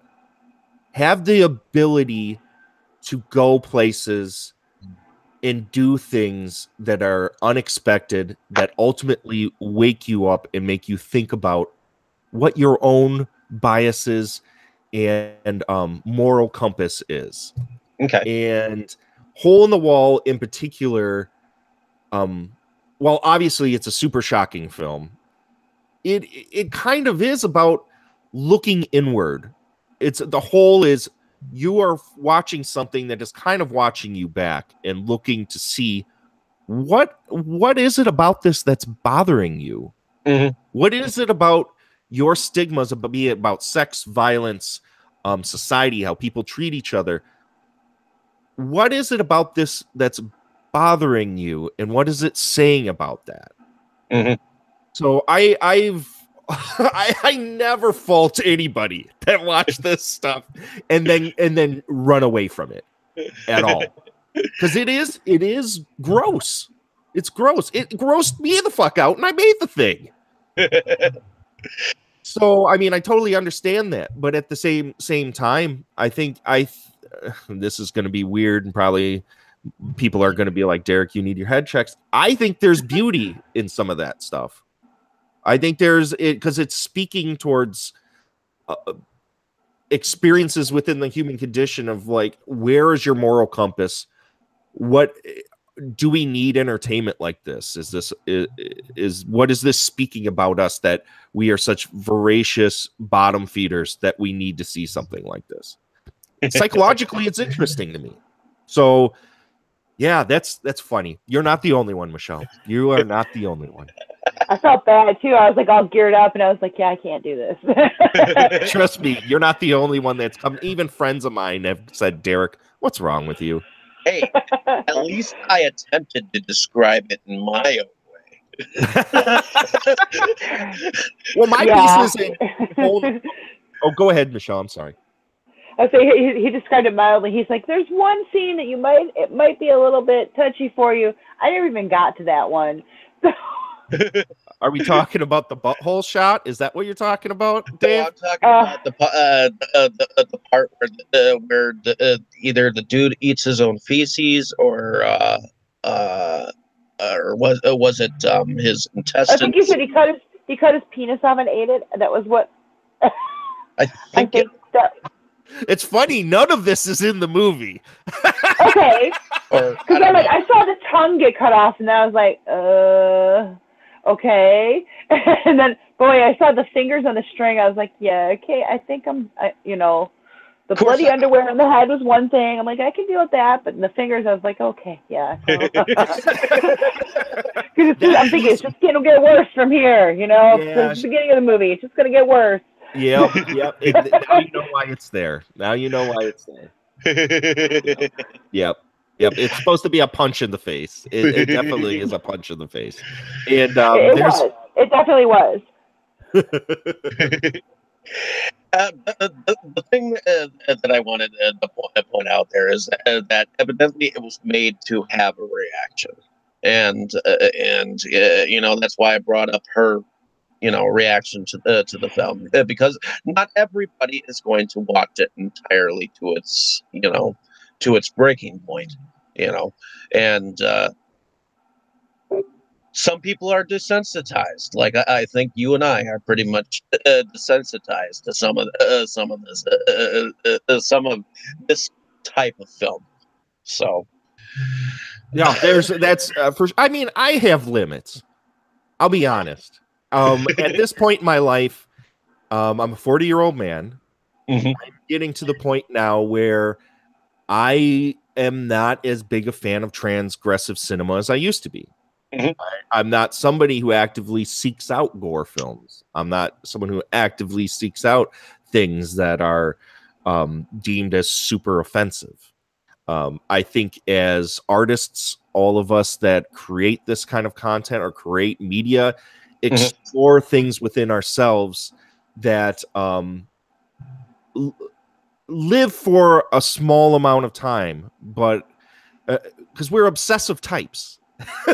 have the ability to go places and do things that are unexpected, that ultimately wake you up and make you think about what your own biases and moral compass is. Okay. And Hole in the Wall in particular, well, obviously it's a super shocking film. It kind of is about looking inward. It's the whole is you are watching something that is kind of watching you back and looking to see what is it about this that's bothering you? Mm-hmm. What is it about your stigmas, be it about sex, violence, society, how people treat each other? What is it about this that's bothering you, and what is it saying about that? Mm-hmm. So I never fault anybody that watch this stuff and then run away from it at all, because it is gross. It's gross. It grossed me the fuck out, and I made the thing. So I mean, I totally understand that, but at the same time, I think this is going to be weird, and probably people are going to be like, Derrick, you need your head checked. I think there's beauty in some of that stuff. I think there's it because it's speaking towards experiences within the human condition of like, where is your moral compass? What do we need entertainment like this? What is this speaking about us, that we are such voracious bottom feeders that we need to see something like this? Psychologically, it's interesting to me. So yeah, that's funny. You're not the only one, Michelle. You are not the only one. I felt bad too. I was like all geared up, and I was like, "Yeah, I can't do this." Trust me, you're not the only one that's come. Even friends of mine have said, "Derrick, what's wrong with you?" Hey, at least I attempted to describe it in my own way. Well, my piece is oh, go ahead, Michelle. I'm sorry. I say he described it mildly. He's like, "There's one scene that it might be a little bit touchy for you." I never even got to that one. Are we talking about the butthole shot? Is that what you're talking about, Dave? No, I'm talking about the part where either the dude eats his own feces, or was it his intestines? I think you said he cut his penis off and ate it. That was what. I think that. It's funny. None of this is in the movie. Okay. Because I saw the tongue get cut off, and I was like, okay. And then, boy, I saw the fingers on the string. I was like, yeah, okay. I think the bloody underwear on the head was one thing. I'm like, I can deal with that. But in the fingers, I was like, okay, yeah. I'm thinking it's just going to get worse from here, Yeah. It's the beginning of the movie. It's just going to get worse. Yep. Now you know why it's there. Yep. It's supposed to be a punch in the face. It definitely is a punch in the face. And it definitely was. The thing that I wanted to point out there is that evidently it was made to have a reaction, and that's why I brought up her reaction to the film, because not everybody is going to watch it entirely to its breaking point, and some people are desensitized. Like I think you and I are pretty much desensitized to some of this type of film. So yeah, that's for. I mean, I have limits. I'll be honest. At this point in my life, I'm a 40-year-old man. Mm-hmm. I'm getting to the point now where I am not as big a fan of transgressive cinema as I used to be. Mhm. I'm not somebody who actively seeks out gore films. I'm not someone who actively seeks out things that are deemed as super offensive. I think as artists, all of us that create this kind of content or create media, explore things within ourselves that live for a small amount of time, but because we're obsessive types.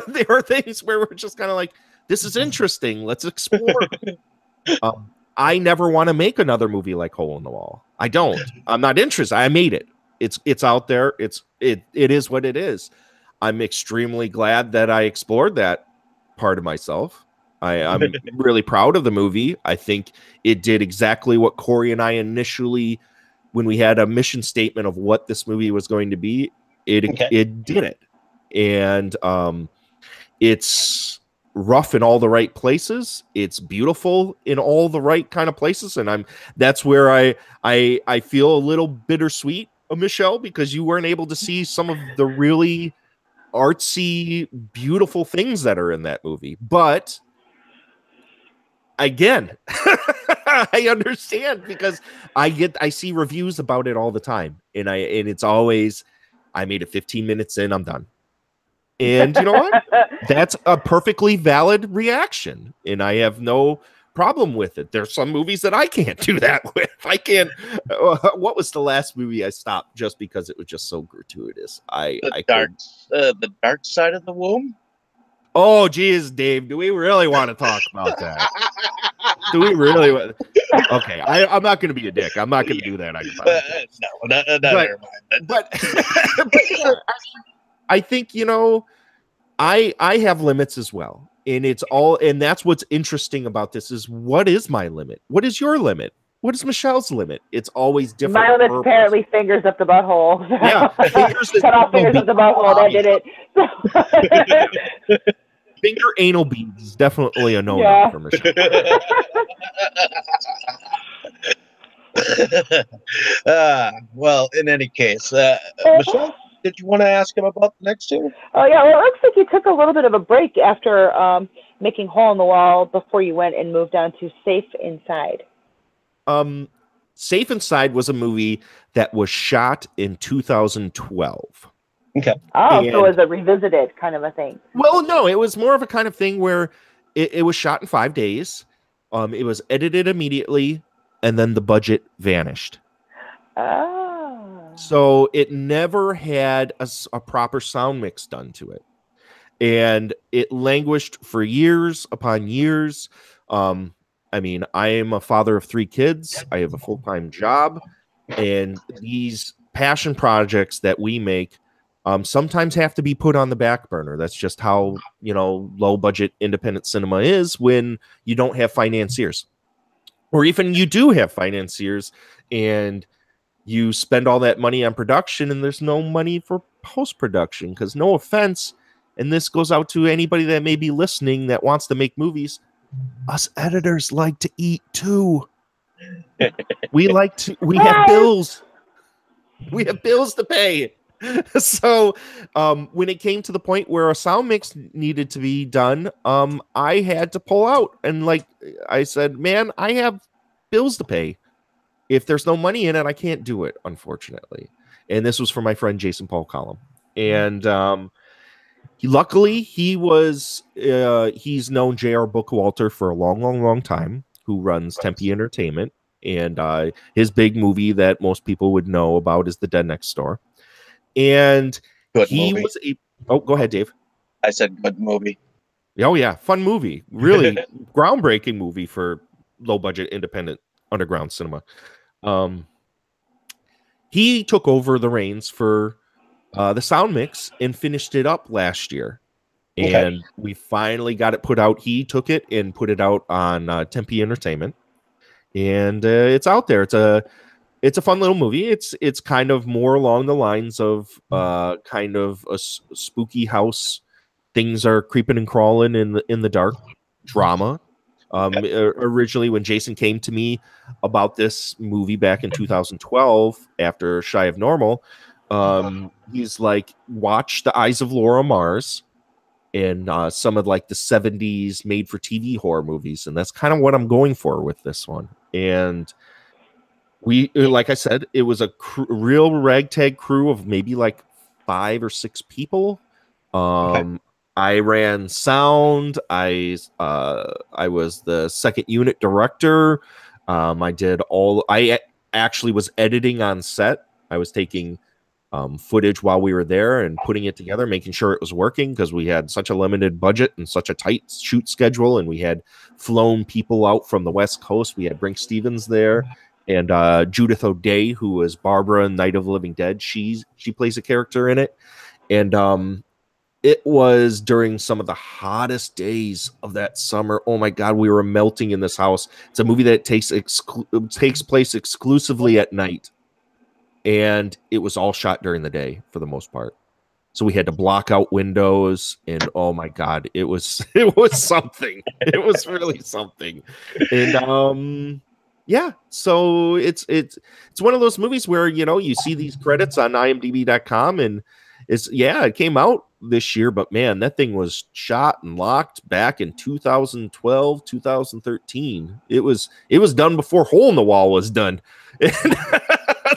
There are things where we're just kind of like, this is interesting, let's explore. I never want to make another movie like Hole in the Wall. I don't. I'm not interested. I made it. It's out there. It is what it is. I'm extremely glad that I explored that part of myself. I'm really proud of the movie. I think it did exactly what Corey and I initially, when we had a mission statement of what this movie was going to be, it did it. And it's rough in all the right places. It's beautiful in all the right kind of places. And that's where I feel a little bittersweet, Michelle, because you weren't able to see some of the really artsy, beautiful things that are in that movie. But again, I understand, because I see reviews about it all the time, and it's always, I made it 15 minutes in, I'm done. And you know what? That's a perfectly valid reaction, and I have no problem with it. There's some movies that I can't do that with. I can't. What was the last movie I stopped just because it was just so gratuitous? The dark side of the womb. Oh, geez, Dave, do we really want to talk about that? Do we really? Okay, I'm not going to be a dick. I'm not going to do that. Never mind. But I think, I have limits as well, and that's what's interesting about this is, what is my limit? What is your limit? What is Michelle's limit? It's always different. My limit's apparently fingers up the butthole. Yeah, cut off fingers up the butthole. That did it. Finger anal beads is definitely a no-no for Michelle. Well, in any case, Michelle, did you want to ask him about the next two? Oh yeah, well, it looks like you took a little bit of a break after making Hole in the Wall before you went and moved on to Safe Inside. Safe Inside was a movie that was shot in 2012. Okay. Oh, so it was a revisited kind of a thing. Well, no, it was more of a kind of thing where it was shot in 5 days. It was edited immediately, and then the budget vanished. Oh. So it never had a proper sound mix done to it. And it languished for years upon years. I mean, I am a father of 3 kids. I have a full-time job. And these passion projects that we make sometimes have to be put on the back burner. That's just how, low-budget independent cinema is when you don't have financiers. Or even you do have financiers and you spend all that money on production and there's no money for post-production. Because no offense, and this goes out to anybody that may be listening that wants to make movies, us editors like to eat too. We have bills. We have bills to pay. So when it came to the point where a sound mix needed to be done, I had to pull out. And like I said, man, I have bills to pay. If there's no money in it, I can't do it, unfortunately. And this was for my friend Jason Paul Collum. And luckily, he's known J.R. Bookwalter for a long, long, long time, who runs Tempe Entertainment. And his big movie that most people would know about is The Dead Next Door. And good he movie. was go ahead, Dave. I said good movie. Oh, yeah. Fun movie. Really groundbreaking movie for low-budget independent underground cinema. He took over the reins for the sound mix and finished it up last year. And we finally got it put out. He took it and put it out on Tempe Entertainment. And it's out there. It's a fun little movie. It's kind of more along the lines of kind of a spooky house. Things are creeping and crawling in the dark drama. Originally, when Jason came to me about this movie back in 2012 after Shy of Normal, he's like, watch The Eyes of Laura Mars and some of like the 70s made for TV horror movies. And that's kind of what I'm going for with this one. And we, like I said, it was a real ragtag crew of maybe like 5 or 6 people. I ran sound. I was the second unit director. I actually was editing on set. I was taking footage while we were there and putting it together, making sure it was working, because we had such a limited budget and such a tight shoot schedule, and we had flown people out from the West Coast. We had Brink Stevens there, and Judith O'Day, who was Barbara in Night of the Living Dead. She plays a character in it, and it was during some of the hottest days of that summer. Oh my God, we were melting in this house. It's a movie that takes place exclusively at night, and it was all shot during the day for the most part. So we had to block out windows, and oh my God, it was something. It was really something. And yeah, so it's one of those movies where, you know, you see these credits on imdb.com, and it came out this year, but man, that thing was shot and locked back in 2012, 2013. It was done before Hole in the Wall was done.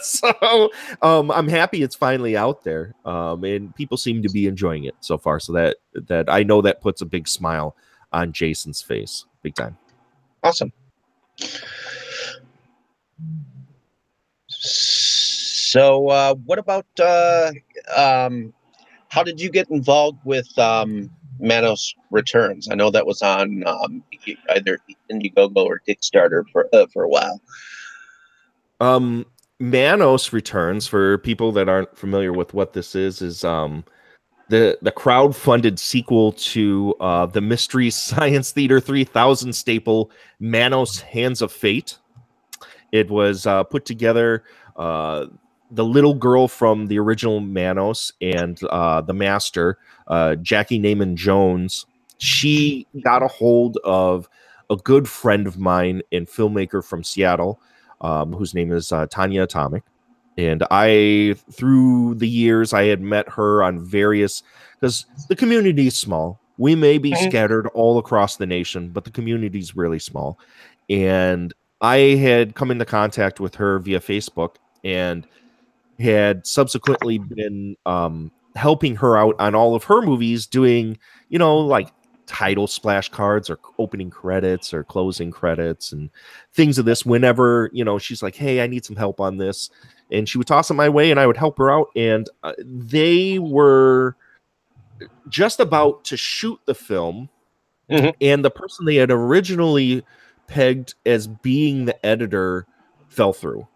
So I'm happy it's finally out there, and people seem to be enjoying it so far. So that I know that puts a big smile on Jason's face, big time. Awesome. So what about how did you get involved with Manos Returns? I know that was on either Indiegogo or Kickstarter for a while. Manos Returns, for people that aren't familiar with what this is the crowd-funded sequel to the Mystery Science Theater 3000 staple Manos Hands of Fate. It was put together, the little girl from the original Manos and the master, Jackie Naaman Jones. She got a hold of a good friend of mine and filmmaker from Seattle, whose name is Tanya Atomic. And through the years, I had met her on various, because the community is small. We may be scattered all across the nation, but the community is really small. And I had come into contact with her via Facebook and had subsequently been helping her out on all of her movies, doing, you know, like title splash cards or opening credits or closing credits and things of this. Whenever, you know, she's like, hey, I need some help on this, and she would toss it my way and I would help her out. And they were just about to shoot the film, and the person they had originally pegged as being the editor fell through.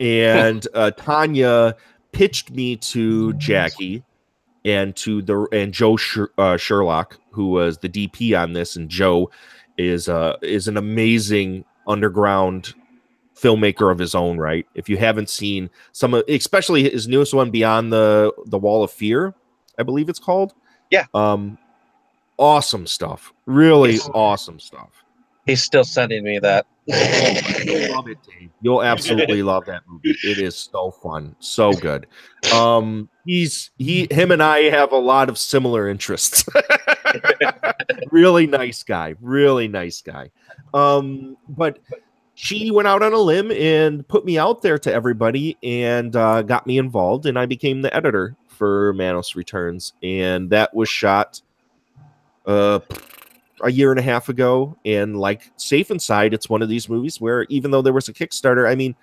And Tanya pitched me to Jackie and Joe Sherlock, who was the DP on this. And Joe is an amazing underground filmmaker of his own right. If you haven't seen especially his newest one, Beyond the Wall of Fear, I believe it's called. Yeah. Awesome stuff. Really awesome stuff. He's still sending me that. You'll love it, Dave. You'll absolutely love that movie. It is so fun, so good. Him and I have a lot of similar interests. Really nice guy. But she went out on a limb and put me out there to everybody and got me involved, and I became the editor for Manos Returns, and that was shot a year and a half ago. And like Safe Inside, it's one of these movies where, even though there was a Kickstarter, I mean,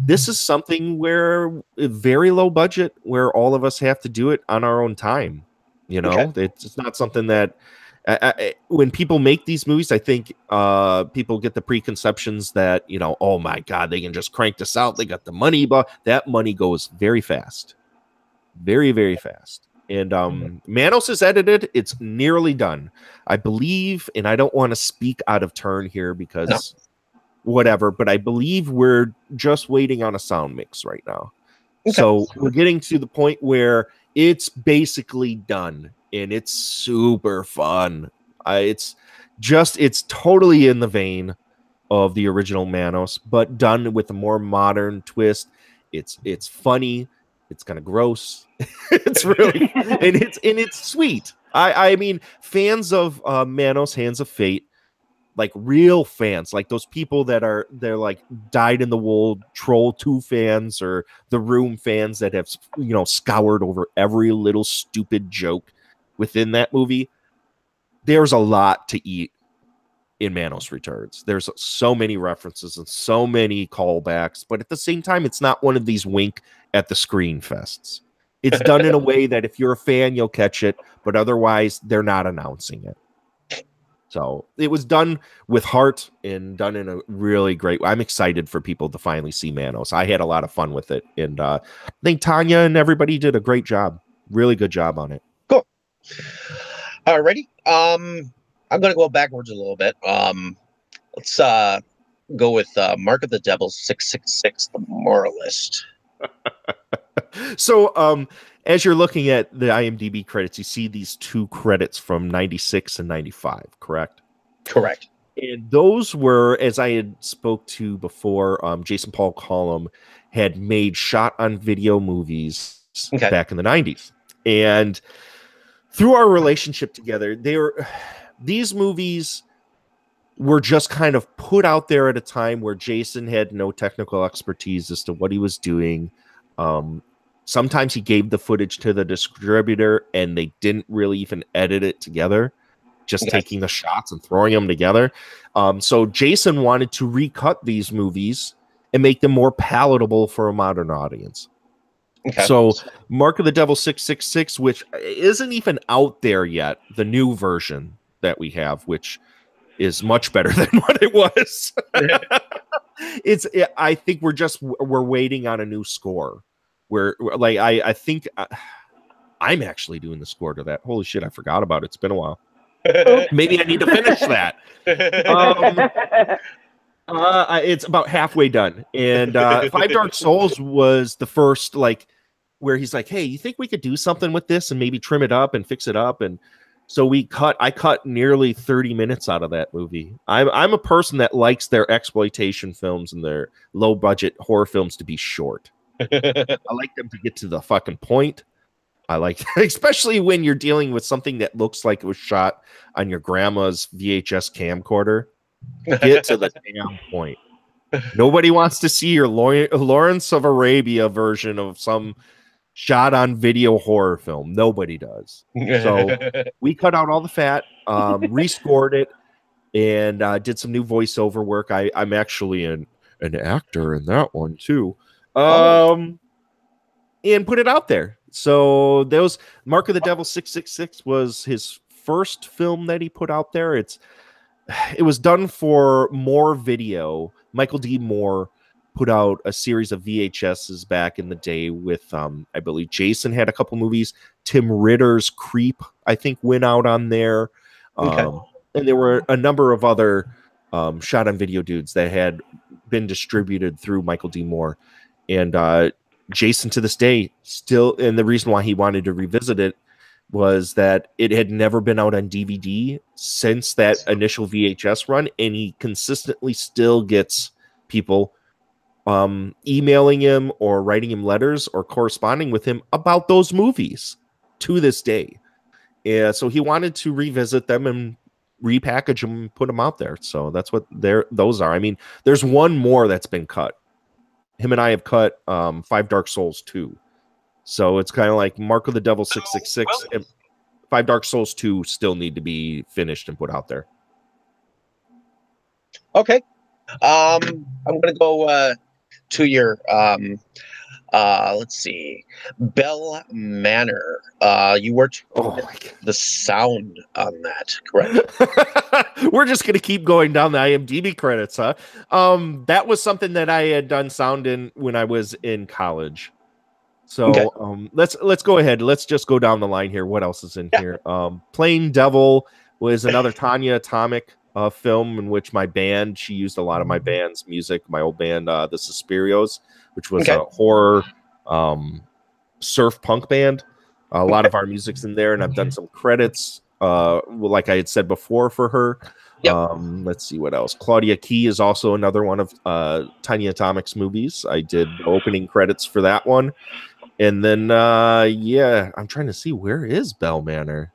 this is something where very low budget, where all of us have to do it on our own time. You know, it's not something that when people make these movies, I think people get the preconceptions that, you know, oh my God, they can just crank this out. They got the money, but that money goes very fast, very, very fast. And Manos is edited. It's nearly done, I believe. And I don't want to speak out of turn here because whatever, but I believe we're just waiting on a sound mix right now. Okay. So we're getting to the point where it's basically done, and it's super fun. It's totally in the vein of the original Manos, but done with a more modern twist. It's funny. It's kind of gross. It's really and it's sweet. I mean, fans of Manos, Hands of Fate, like real fans, like those people they're like dyed in the wool Troll 2 fans or The Room fans that have, you know, scoured over every little stupid joke within that movie. There's a lot to eat in Manos Returns. There's so many references and so many callbacks, but at the same time, it's not one of these wink at the screen fests. It's done in a way that if you're a fan, you'll catch it, but otherwise, they're not announcing it. So it was done with heart and done in a really great way. I'm excited for people to finally see Manos. I had a lot of fun with it, and I think Tanya and everybody did a great job. Really good job on it. Cool. Alrighty. I'm gonna go backwards a little bit. Let's go with Mark of the Devil 666, The Moralist. So as you're looking at the IMDb credits, you see these 2 credits from 96 and 95, correct? Correct. And those were, as I had spoke to before, Jason Paul Collum had made shot on video movies back in the 90s. And through our relationship together, these movies were just kind of put out there at a time where Jason had no technical expertise as to what he was doing. Sometimes he gave the footage to the distributor and they didn't really even edit it together, just taking the shots and throwing them together. So Jason wanted to recut these movies and make them more palatable for a modern audience. So Mark of the Devil 666, which isn't even out there yet, the new version that we have, which is much better than what it was. I think we're waiting on a new score. I think I'm actually doing the score to that. Holy shit, I forgot about it. It's been a while. Maybe I need to finish that. It's about halfway done. And Five Dark Souls was the first, like, where he's like, hey, you think we could do something with this and maybe trim it up and fix it up? And so I cut nearly 30 minutes out of that movie. I'm a person that likes their exploitation films and their low budget horror films to be short. I like them to get to the fucking point. I like, especially when you're dealing with something that looks like it was shot on your grandma's VHS camcorder. Get to the damn point. Nobody wants to see your Lawrence of Arabia version of some shot on video horror film. Nobody does. So we cut out all the fat, rescored it, and did some new voiceover work. I'm actually an actor in that one too. And put it out there. So those Mark of the Devil 666 was his first film that he put out there. It was done for More Video. Michael D. Moore put out a series of VHSs back in the day with, I believe Jason had a couple movies. Tim Ritter's Creep, I think, went out on there. And there were a number of other shot on video dudes that had been distributed through Michael D. Moore. And Jason, to this day, still, and the reason why he wanted to revisit it was that it had never been out on DVD since that initial VHS run, and he consistently still gets people emailing him or writing him letters or corresponding with him about those movies to this day. Yeah, so he wanted to revisit them and repackage them and put them out there. So that's what those are. I mean, there's one more that's been cut. Him and I have cut Five Dark Souls 2. So it's kind of like Mark of the Devil 666 and Five Dark Souls 2 still need to be finished and put out there. Okay. I'm going to go to your, let's see, Bell Manor. You worked the sound on that, correct? We're just going to keep going down the IMDb credits, huh? That was something that I had done sound in when I was in college. So let's go ahead. Let's just go down the line here. What else is in here? Plain Devil was another Tanya Atomic film in which my band, she used a lot of my band's music, my old band, the Suspirios, which was a horror surf punk band. A lot of our music's in there, and I've done some credits, like I had said before, for her. Let's see what else. Claudia Key is also another one of Tiny Atomic's movies. I did opening credits for that one. And then, I'm trying to see, where is Bell Manor?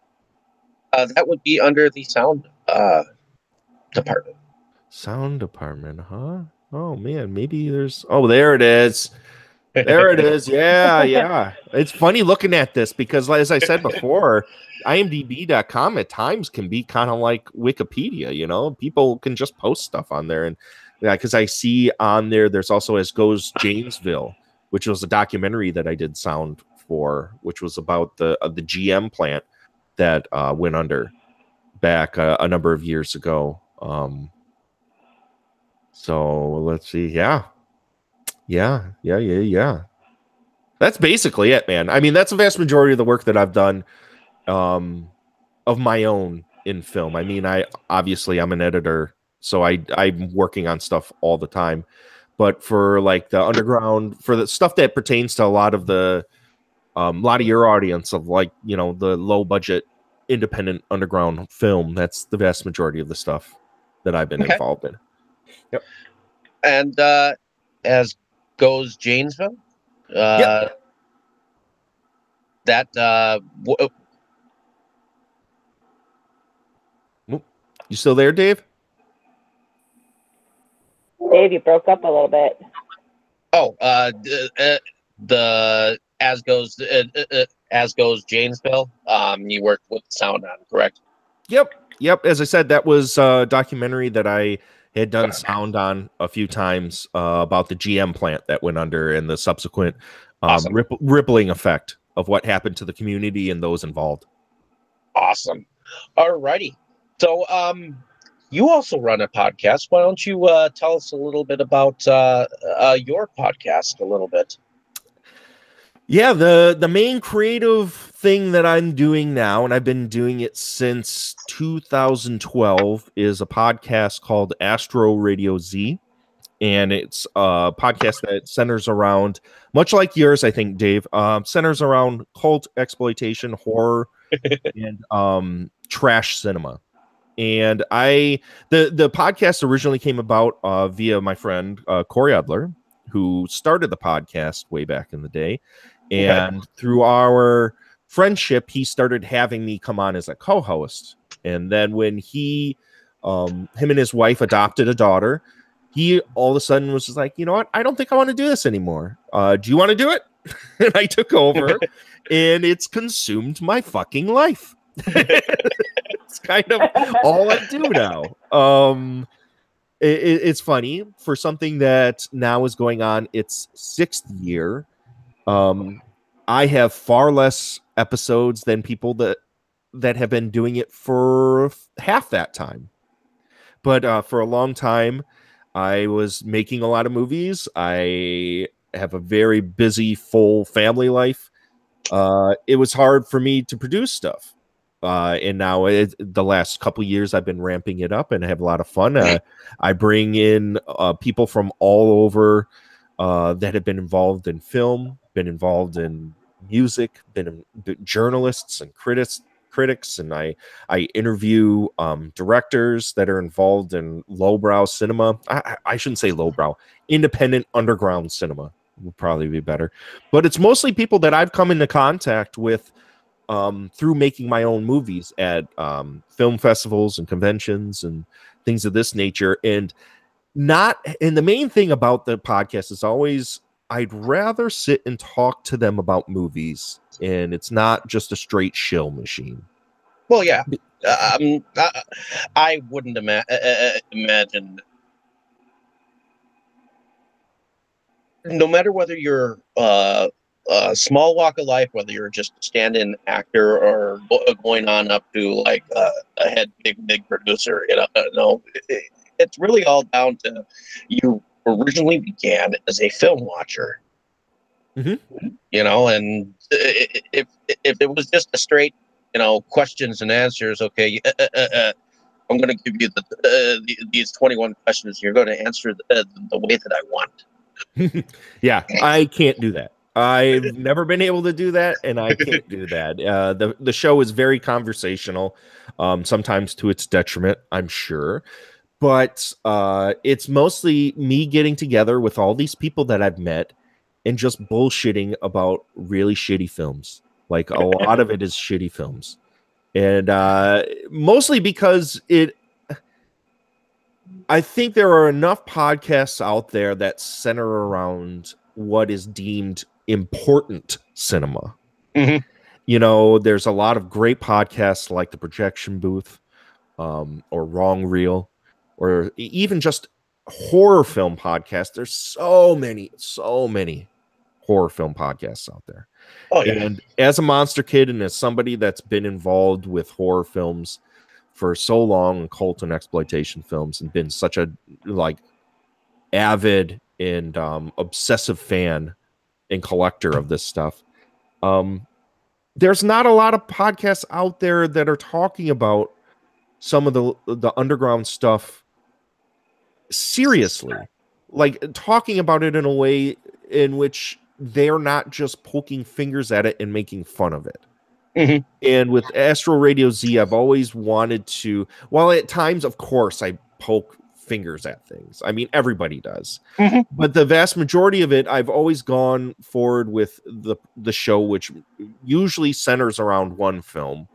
That would be under the sound department. Sound department, huh? Oh man, maybe there's. Oh, there it is. There it is. Yeah, yeah. It's funny looking at this because, as I said before, IMDb.com at times can be kind of like Wikipedia. You know, people can just post stuff on there, and yeah, because I see on there, there's also As Goes Janesville, which was a documentary that I did sound for, which was about the GM plant that went under back a number of years ago. So let's see. Yeah. That's basically it, man. I mean, that's the vast majority of the work that I've done of my own in film. I mean, I'm an editor, so I'm working on stuff all the time. But for like the underground, for the stuff that pertains to a lot of your audience of like, you know, the low budget independent underground film, that's the vast majority of the stuff that I've been involved in. Yep. And As Goes Janesville. Yep. You still there, Dave? Dave, you broke up a little bit. Oh, the As Goes Janesville. You worked with sound on, correct? Yep. As I said, that was a documentary that I had done sound on a few times about the GM plant that went under and the subsequent Awesome. rippling effect of what happened to the community and those involved. Awesome. Alrighty. So, you also run a podcast. Why don't you tell us a little bit about your podcast a little bit? Yeah, the main creative thing that I'm doing now, and I've been doing it since 2012, is a podcast called Astro Radio Z. And it's a podcast that centers around, much like yours, I think, Dave, centers around cult exploitation, horror, and trash cinema. And the podcast originally came about via my friend Corey Adler, who started the podcast way back in the day. And through our friendship, he started having me come on as a co-host. And then when him and his wife adopted a daughter, he all of a sudden was just like, you know what? I don't think I want to do this anymore. Do you want to do it? And I took over, and it's consumed my fucking life. It's kind of all I do now. It's funny for something that now is going on its 6th year. I have far less episodes than people that have been doing it for half that time. But for a long time, I was making a lot of movies. I have a very busy, full family life. It was hard for me to produce stuff. And now the last couple years, I've been ramping it up and I have a lot of fun. I bring in people from all over that have been involved in film, been involved in music, been journalists and critics, and I interview directors that are involved in lowbrow cinema. I shouldn't say lowbrow, independent underground cinema would probably be better. But it's mostly people that I've come into contact with through making my own movies at film festivals and conventions and things of this nature. And the main thing about the podcast is always I'd rather sit and talk to them about movies, and it's not just a straight shill machine. Well, yeah. I wouldn't imagine, no matter whether you're a small walk of life, whether you're just a stand-in actor or going on up to like a head big producer, it's really all down to you originally began as a film watcher. Mm-hmm. And if it was just a straight, questions and answers, okay, I'm going to give you these 21 questions. You're going to answer the way that I want. Yeah, I can't do that. I've never been able to do that, and I can't do that. The show is very conversational, sometimes to its detriment, I'm sure. But it's mostly me getting together with all these people that I've met and just bullshitting about really shitty films. Like a lot of it is shitty films. And mostly because I think there are enough podcasts out there that center around what is deemed important cinema. Mhm. You know, there's a lot of great podcasts like The Projection Booth, or Wrong Reel, or even just horror film podcasts. There's so many horror film podcasts out there. Oh, yeah. And as a monster kid and as somebody that's been involved with horror films for so long, and cult and exploitation films, and been such a like avid and obsessive fan and collector of this stuff, there's not a lot of podcasts out there that are talking about some of the underground stuff seriously, like talking about it in a way in which they're not just poking fingers at it and making fun of it. Mhm. And with Astro Radio Z, I've always wanted to, while at times, of course, I poke fingers at things. I mean, everybody does. Mhm. But the vast majority of it, I've always gone forward with the show, which usually centers around one film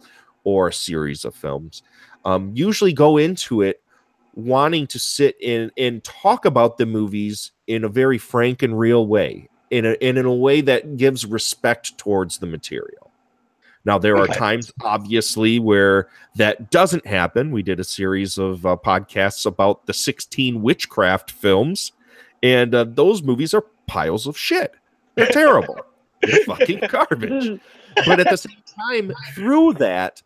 or a series of films. Usually go into it wanting to sit in and talk about the movies in a very frank and real way, in a way that gives respect towards the material. Now, there are times, obviously, where that doesn't happen. We did a series of podcasts about the 16 witchcraft films, and those movies are piles of shit. They're terrible. They're fucking garbage. But at the same time, through that,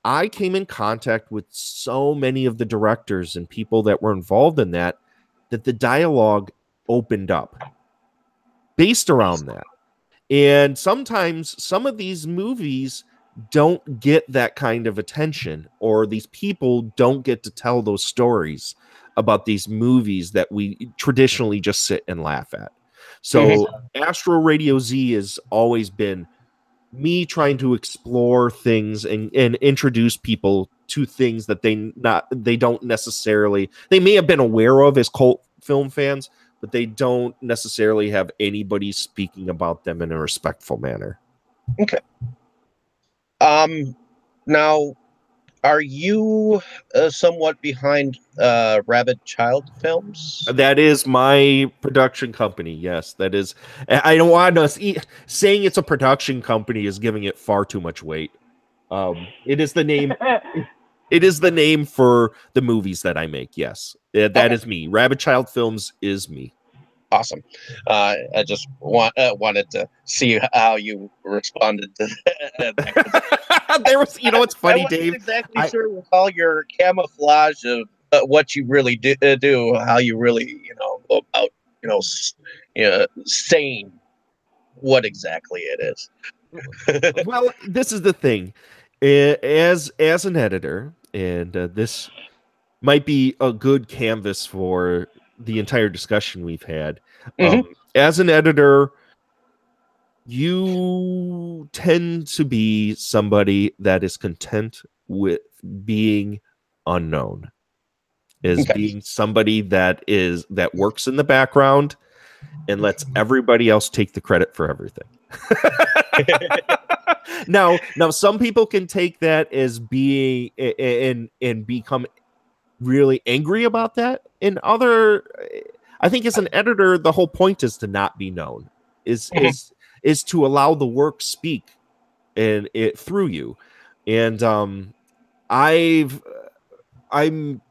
I came in contact with so many of the directors and people that were involved in that the dialogue opened up based around that. And sometimes some of these movies don't get that kind of attention, or these people don't get to tell those stories about these movies that we traditionally just sit and laugh at. So Astro Radio Z has always been me trying to explore things and introduce people to things that they don't necessarily, they may have been aware of as cult film fans, but they don't necessarily have anybody speaking about them in a respectful manner. Okay. Now, are you somewhat behind Rabbit Child Films? That is my production company. Yes, that is. I don't want to saying it's a production company is giving it far too much weight. It is the name. It is the name for the movies that I make. Yes, that is me. Rabbit Child Films is me. Awesome. I just wanted to see how you responded to that. There was, you know, it's funny, I wasn't Dave. exactly sure with all your camouflage of what you really do, how you really, go about, saying what exactly it is. Well, this is the thing. As an editor, and this might be a good canvas for the entire discussion we've had. As an editor, you tend to be somebody that is content with being unknown, being somebody that works in the background and lets everybody else take the credit for everything. Now some people can take that as being and become really angry about that, and I think as an editor, the whole point is to not be known, is to allow the work speak and it through you. And I'm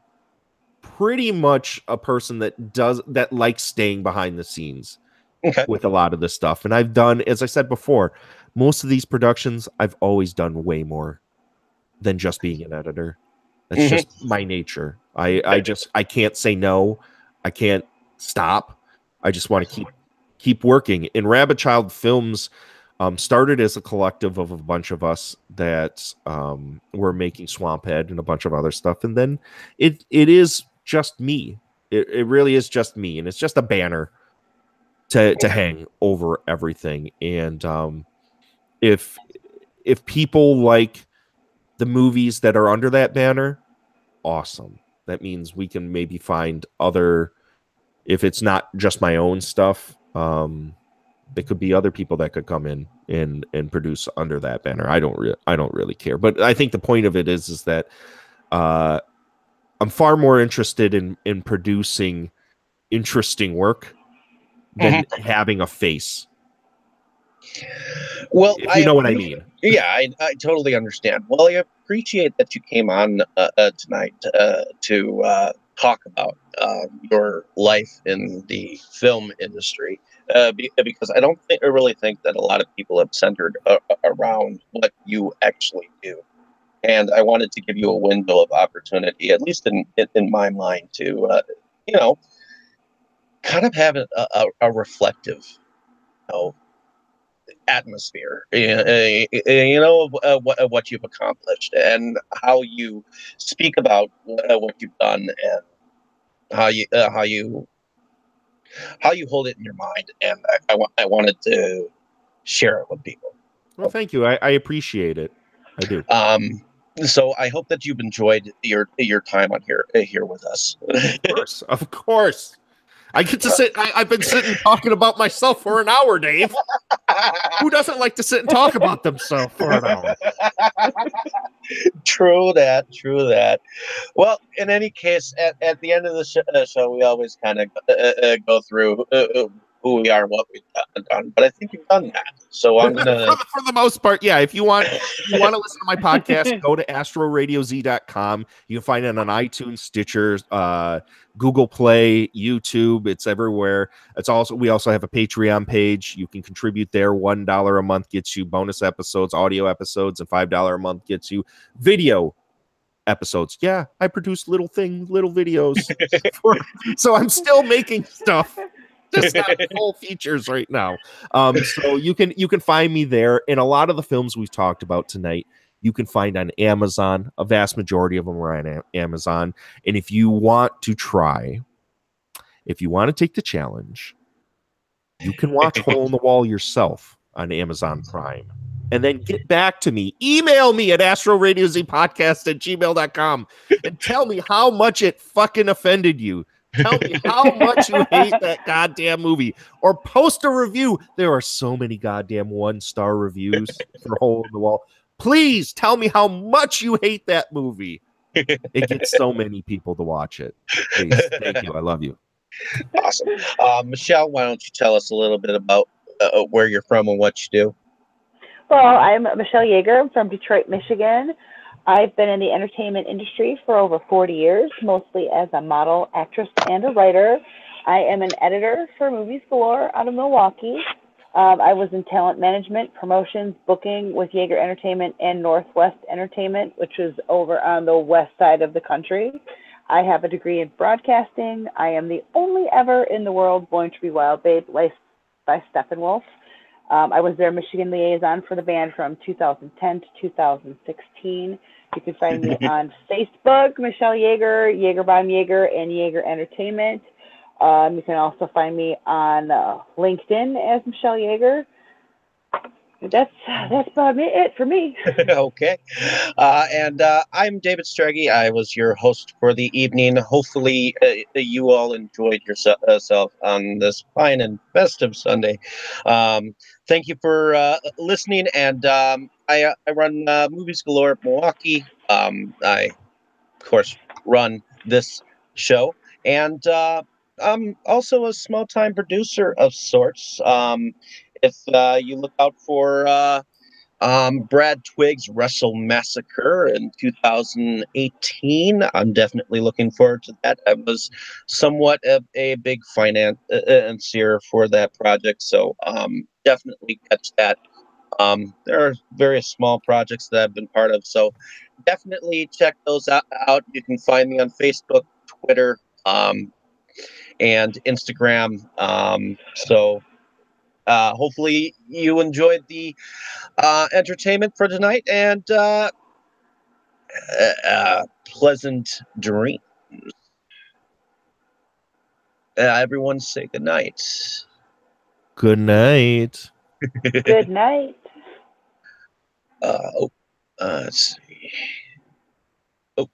pretty much a person that likes staying behind the scenes with a lot of this stuff. And I've done, as I said before, most of these productions, I've always done way more than just being an editor. That's just my nature. I can't say no. I can't stop. I just want to keep working. And Rabbit Child Films started as a collective of a bunch of us that were making Swamphead and a bunch of other stuff. And then it is just me. It really is just me. And it's just a banner to hang over everything. And if people like the movies that are under that banner, awesome. That means we can maybe find other, if it's not just my own stuff, There could be other people that could come in and produce under that banner. I don't really care. But I think the point of it is that I'm far more interested in producing interesting work than having a face. Well, if you know what I mean. Yeah, I totally understand. Well, I appreciate that you came on tonight to talk about your life in the film industry, because I really think that a lot of people have centered around what you actually do. And I wanted to give you a window of opportunity, at least in my mind, to kind of have a reflective, atmosphere, of what you've accomplished and how you speak about what you've done and how you hold it in your mind. And I wanted to share it with people. Well, thank you. I appreciate it. I do. So I hope that you've enjoyed your time on here with us. Of course. I get to sit. I've been sitting talking about myself for an hour, Dave. Who doesn't like to sit and talk about themselves for an hour? True that. Well, in any case, at the end of the show, we always kind of go through who we are, what we've done. But I think you've done that. So I'm gonna, for the most part, yeah. If you want to listen to my podcast, go to astroradioz.com. You can find it on iTunes, Stitcher, Google Play, YouTube. It's everywhere. We also have a Patreon page. You can contribute there. $1 a month gets you bonus episodes, audio episodes, and $5 a month gets you video episodes. Yeah, I produce little videos. So I'm still making stuff. Just not full features right now. So you can find me there. And a lot of the films we've talked about tonight, you can find on Amazon. A vast majority of them are on Amazon. And if you want to take the challenge, you can watch Hole in the Wall yourself on Amazon Prime. And then get back to me. Email me at astroradiozpodcast@gmail.com and tell me how much it fucking offended you. Tell me how much you hate that goddamn movie, or post a review. There are so many goddamn 1-star reviews for Hole in the Wall. Please tell me how much you hate that movie. It gets so many people to watch it. Please. Thank you. I love you. Awesome. Michelle, why don't you tell us a little bit about where you're from and what you do? Well, I'm Michelle Yeager. I'm from Detroit, Michigan. I've been in the entertainment industry for over 40 years, mostly as a model, actress, and a writer. I am an editor for Movies Galore out of Milwaukee. I was in talent management, promotions, booking with Yeager Entertainment and Northwest Entertainment, which was over on the west side of the country. I have a degree in broadcasting. I am the only ever in the world born to be Wild Babe, licensed by Steppenwolf. I was their Michigan liaison for the band from 2010 to 2016. You can find me on Facebook, Michelle Yeager, Yeagerbomb Yeager, and Yeager Entertainment. You can also find me on LinkedIn as Michelle Yeager. That's about it for me. Okay. And I'm David Strege. I was your host for the evening. Hopefully, you all enjoyed yourself on this fine and festive Sunday. Thank you for listening. And I run Movies Galore Milwaukee. I, of course, run this show. And I'm also a small-time producer of sorts. If you look out for Brad Twigg's Wrestle Massacre in 2018, I'm definitely looking forward to that. I was somewhat of a big financier for that project, so definitely catch that. There are various small projects that I've been part of, so definitely check those out. You can find me on Facebook, Twitter, and Instagram. So hopefully you enjoyed the entertainment for tonight, and pleasant dreams. Everyone say good night. Good night. Good night. Let's see. Oh,